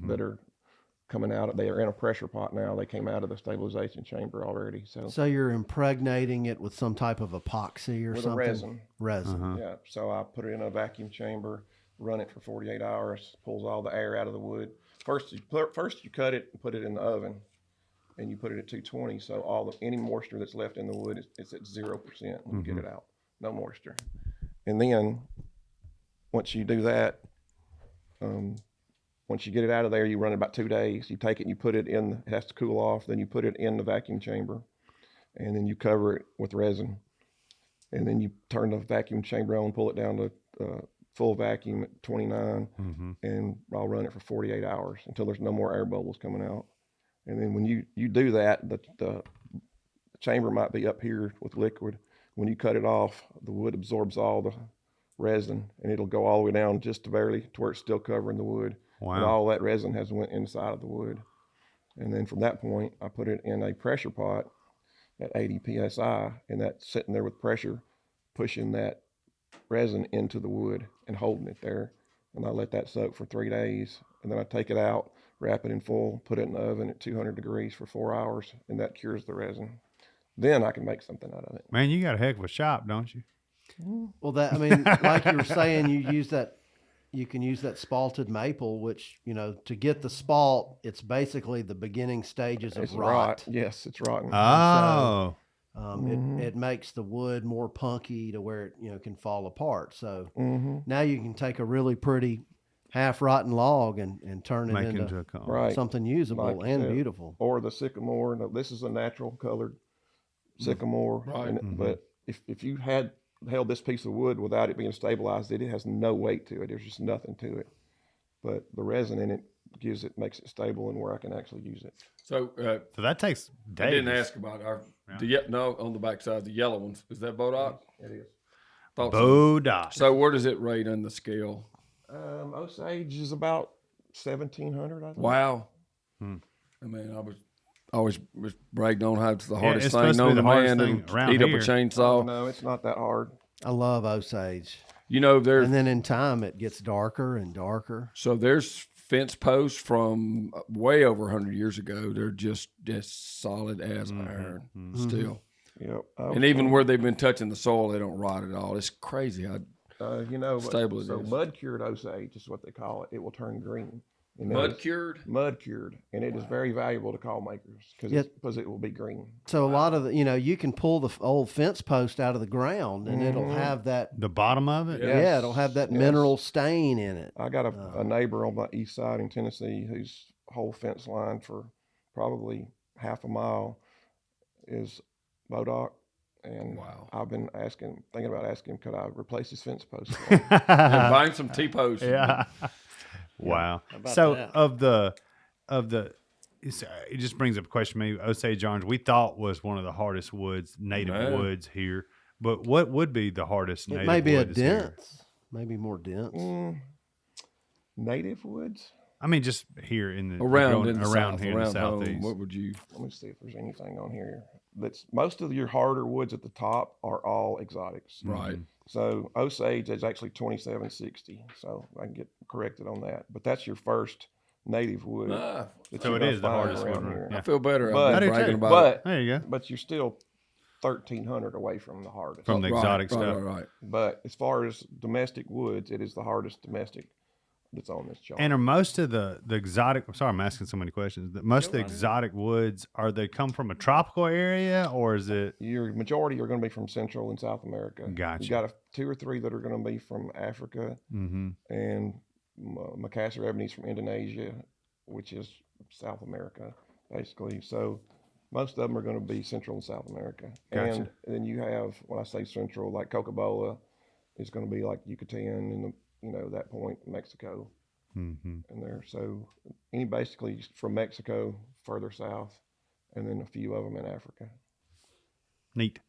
that are coming out. They are in a pressure pot now. They came out of the stabilization chamber already. So you're impregnating it with some type of epoxy or with something? a resin. Resin. Yeah. So I put it in a vacuum chamber, run it for 48 hours, pulls all the air out of the wood. First you cut it and put it in the oven, and you put it at 220. So any moisture that's left in the wood is at 0% when you get it out. No moisture. And then once you do that, Once you get it out of there, you run it about 2 days. You take it and you put it in, it has to cool off. Then you put it in the vacuum chamber, and then you cover it with resin. And then you turn the vacuum chamber on, pull it down to full vacuum at 29, and I'll run it for 48 hours until there's no more air bubbles coming out. And then when you do that, the chamber might be up here with liquid. When you cut it off, the wood absorbs all the resin, and it'll go all the way down just to barely to where it's still covering the wood. Wow. And all that resin has went inside of the wood. And then from that point, I put it in a pressure pot at 80 psi, and that's sitting there with pressure, pushing that resin into the wood and holding it there. And I let that soak for 3 days, and then I take it out, wrap it in foil, put it in the oven at 200 degrees for 4 hours, and that cures the resin. Then I can make something out of it. Man, you got a heck of a shop, don't you? Well, that, I mean, like you were saying, you can use that spalted maple, which, to get the spalt, it's basically the beginning stages of It's rot. Yes, it's rotten. Oh. It makes the wood more punky to where it can fall apart. So Mm-hmm. now you can take a really pretty half rotten log and turn it Make into into a cone. Right. something usable Like you and said. beautiful. Or the sycamore. No, this is a natural colored sycamore. Right. But if you had held this piece of wood without it being stabilized, it has no weight to it. There's just nothing to it. But the resin in it makes it stable and where I can actually use it. So So that takes days. I didn't ask about on the backside, the yellow ones. Is that Bodoc? It is. Thought so. Bodoc. So where does it rate on the scale? Osage is about 1,700, I think. Wow. I mean, I was always bragged on how it's the hardest it's thing supposed to known be to the hardest man thing to around eat up a here. chainsaw. No, it's not that hard. I love Osage. There's And then in time, it gets darker and darker. so there's fence posts from way over 100 years ago. They're just solid as iron still. Yep. And even where they've been touching the soil, they don't rot at all. It's crazy how stable it so is. mud cured Osage is what they call it. It will turn green. And Mud cured? Mud cured, and it is very valuable to call makers because it will be green. So a lot of the, you can pull the old fence post out of the ground and it'll have that, The bottom of it? Yeah. it'll have that Yes. mineral stain in it. I got a neighbor on my east side in Tennessee whose whole fence line for probably half a mile is Bodoc. And Wow. I've been thinking about asking him, could I replace his fence post? Yeah, buy him some T-posts. Yeah. Wow. about So that? of the, it just brings up a question to me. Osage orange, we thought was one of the hardest native Man. woods here. But what would be the hardest It native may be a woods here? dense, maybe more dense. Native woods? I mean, just here in the Around in the around south, here in around the home, southeast. what would you? Let me see if there's anything on here. Most of your harder woods at the top are all exotics. Right. So Osage is actually 2760. So I can get corrected on that. But that's your first native wood. Ah, that So you're it gonna is the find hardest around wood. here. I feel better. But- I've been I do bragging too. about it. There you go. But you're still 1,300 away from the hardest. From the exotic stuff. Right. But as far as domestic woods, it is the hardest domestic that's on this chart. And are most of the exotic? I'm sorry, I'm asking so many questions. Most of the exotic woods they come from a tropical area, or is it? Your majority are going to be from Central and South America. Gotcha. You got 2 or 3 that are going to be from Africa, and Macassar ebony's from Indonesia, which is South America, basically. So most of them are going to be Central and South America. Gotcha. And then you have, when I say Central, like Cocabola is going to be like Yucatan and that point, Mexico, and there. So basically from Mexico further south, and then a few of them in Africa. Neat.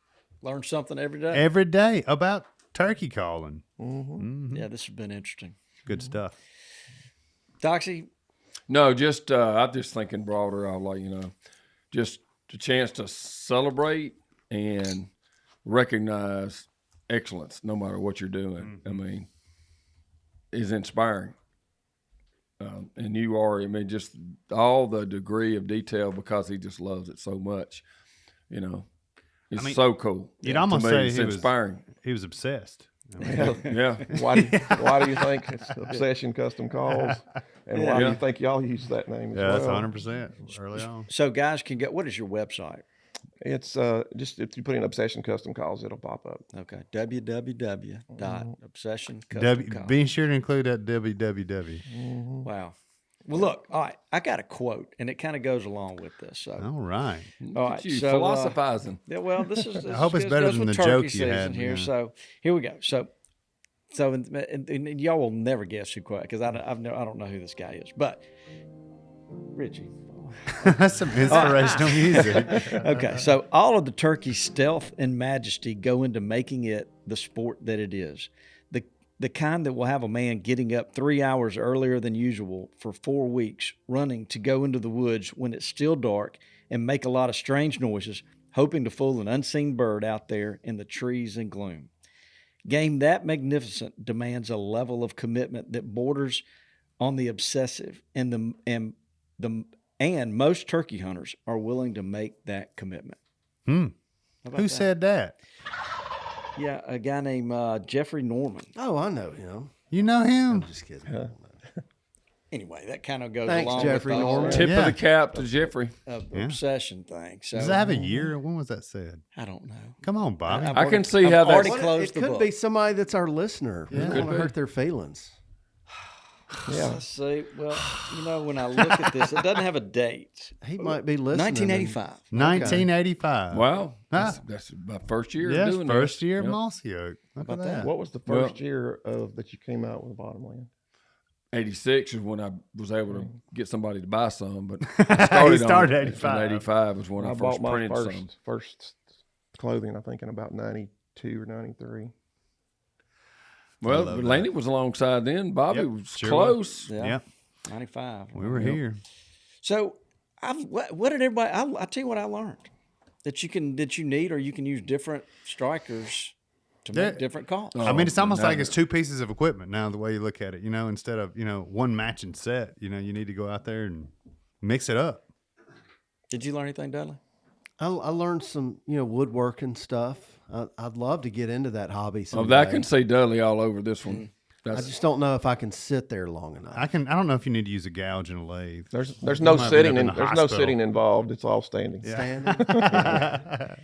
Learn something every day. Every day about turkey calling. Yeah, this has been interesting. Good stuff. Doxy, No, just I'm just thinking broader. I'll let you know, just a chance to celebrate and recognize excellence, no matter what you're doing. I mean, is inspiring. And you are, I mean, just all the degree of detail because he just loves it so much. It's so cool. You'd To almost me, say it's he was inspiring. He was obsessed. Yeah. Why do you think it's Obsession Custom Calls? And why do you think y'all use that name as Yeah, that's well? 100% early on. so guys can get, what is your website? It's just if you put in Obsession Custom Calls, it'll pop up. Okay. www.obsession. Be sure to include that www. Wow. Well, look, all right, I got a quote, and it kind of goes along with this. So, All right. all right, You so philosophizing. yeah, well, this is. I hope it's better goes than with the turkey joke you season had, here. yeah. So here we go. So, and y'all will never guess who quote because I don't know who this guy is, but Richie. That's some inspirational music. Okay, so all of the turkey's stealth and majesty go into making it the sport that it is. The kind that will have a man getting up 3 hours earlier than usual for 4 weeks, running to go into the woods when it's still dark and make a lot of strange noises, hoping to fool an unseen bird out there in the trees and gloom. Game that magnificent demands a level of commitment that borders on the obsessive, and most turkey hunters are willing to make that commitment. How about Who that? said that? Yeah, a guy named Jeffrey Norman. Oh, I know him. You know him? Just kidding. Anyway, that kind of goes Thanks, along Jeffrey with the Norman. whole, Tip Yeah. of the cap to Jeffrey. obsession thing. So Does that have a year? When was that said? I don't know. Come on, Bobby. I've I can already- see I've how that's- already What- closed it the could book. be somebody that's our listener. We don't Could want to be. hurt their feelings. Let's see. Well, when I look at this, it doesn't have a date. He might be listening. 1985. 1985. Wow. Huh. That's my first year Yes, doing first this. year of Yep. Mossy Oak. Look at that. What was the first year of that you came out with Bottomland? 86 is when I was able to get somebody to buy some, but He started started on it. 85. 85 was when I, I first bought my printed some. first clothing, I think, in about 92 or 93. Well, love Laney was alongside then. Bobby Yep, was sure close. Yeah. Yep. 95. We were here. So, what did everybody? I tell you what I learned that you need, or you can use different strikers to make Yeah. different calls. I mean, it's almost now- like it's two pieces of equipment now, the way you look at it, instead of, one matching set, you need to go out there and mix it up. Did you learn anything, Dudley? I learned some, woodworking stuff. I'd love to get into that hobby Oh, someday. that can say Dudley all over this one. I That's just don't know if I can sit there long enough. I don't know if you need to use a gouge and a lathe. There's You no might end sitting up in in, the there's no hospital. sitting involved. It's all standing. Standing.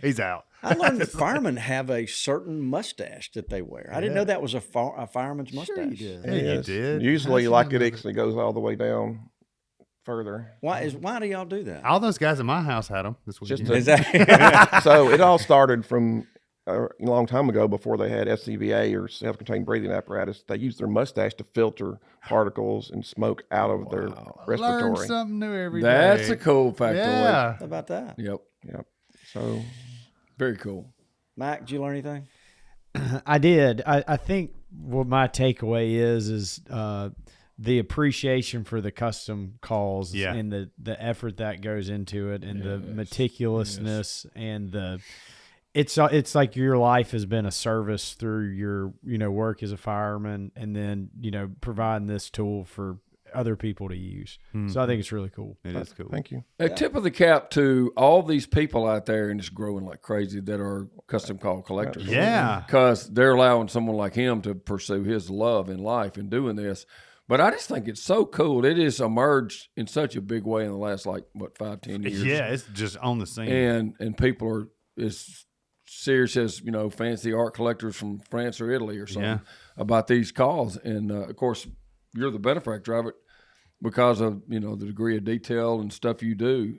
He's out. I learned that firemen have a certain mustache that they wear. I didn't know that was a fireman's mustache. Sure you did. Yeah, you Yes. did. Usually, How'd you like know it that? actually goes all the way down further. Why do y'all do that? All those guys in my house had them this Just weekend. to- So it all started from a long time ago before they had SCBA or self-contained breathing apparatus. They used their mustache to filter particles and smoke out of their Learn respiratory. something new every day. That's a cool factoid. Yeah. How about that? Yep. Yep. So Very cool. Mike, did you learn anything? I did. I think what my takeaway is the appreciation for the custom calls Yeah. and the effort that goes into it and the meticulousness and the it's like your life has been a service through your work as a fireman and then providing this tool for other people to use. So I think it's really cool. It is cool. thank you. A tip of the cap to all these people out there, and it's growing like crazy, that are custom call collectors. Yeah. Because they're allowing someone like him to pursue his love in life and doing this. But I just think it's so cool. It has emerged in such a big way in the last 5-10 years. Yeah, it's just on the scene. And people are as serious as fancy art collectors from France or Italy or something about these calls. And of course, you're the benefactor of it because of the degree of detail and stuff you do.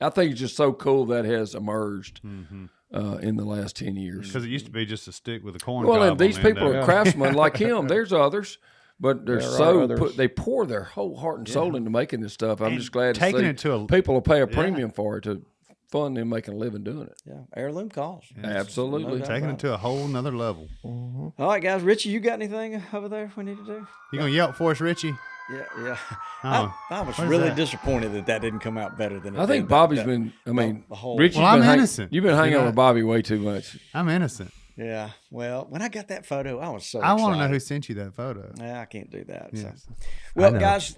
I think it's just so cool that has emerged in the last 10 years. Because it used to be just a stick with a corn Well, cob and these on the end people of are it. craftsmen like him. There's others. But they're There are so others. they pour their whole heart and soul into making this stuff. I'm And just glad to taking see it to a- people will pay a premium for it to fund them making a living doing it. Yeah, heirloom calls. Absolutely. No doubt. Taking it to a whole nother level. All right, guys. Richie, you got anything over there we need to do? You gonna yelp for us, Richie? Yeah. Oh, I was what is really that? disappointed that didn't come out better than it I think did. Bobby's That- been. I mean, the whole- Richie's Well, I'm been innocent. You've been hanging You out know? with Bobby way too much. I'm innocent. Yeah. Well, when I got that photo, I was so I want to know excited. who sent you that photo. Yeah, I can't do that. Yes. So. Well, know. guys,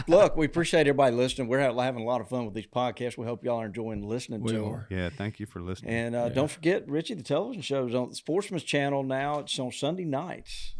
look, we appreciate everybody listening. We're having a lot of fun with these podcasts. We hope y'all are enjoying listening to them. Yeah, thank you for listening. And don't forget, Richie, the television show is on the Sportsman's Channel now. It's on Sunday nights.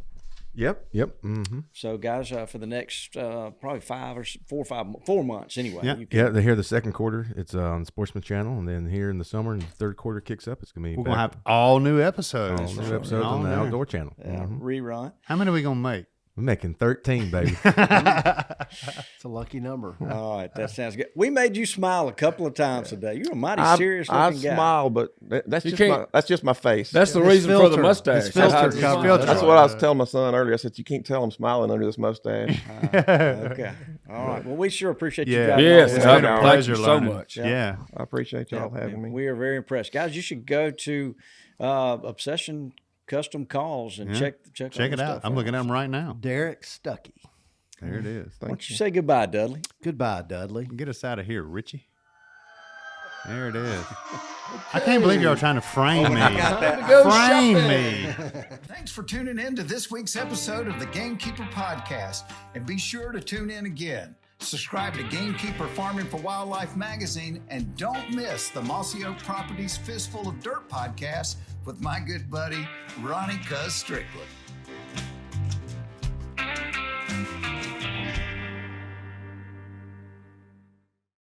Yep. Mm-hmm. So, guys, for the next probably 4 months anyway. Yeah. Yeah, they hear the second quarter. It's on the Sportsman Channel, and then here in the summer, and the third quarter kicks up. It's gonna be We're going to have all new episodes. on the there. Outdoor Channel. Rerun. How many are we going to make? We're making 13, baby. It's a lucky number. All right, that sounds good. We made you smile a couple of times today. You're a mighty serious I looking guy. smile, but that's can't- just my face. That's the It's reason for the filtered. mustache. It's filtered, That's covered. That's what I was telling my son earlier. I said, you can't tell I'm smiling under this mustache. Okay. All right. Well, we sure appreciate you Yeah. guys. Yes, It's thank been a you pleasure so learning. much. Yeah. I appreciate y'all having me. We are very impressed. Guys, you should go to Obsession Custom Calls and check Check all it the out. stuff I'm looking at them right now. Derrick Stuckey. There it is. Why don't you say goodbye, Dudley? Goodbye, Dudley. Get us out of here, Richie. There it is. I can't believe y'all are trying to frame me. Frame me. Thanks for tuning in to this week's episode of the Gamekeeper Podcast. And be sure to tune in again. Subscribe to Gamekeeper Farming for Wildlife magazine, and don't miss the Mossy Oak Properties Fistful of Dirt podcast with my good buddy, Ronnie Cuz Strickland.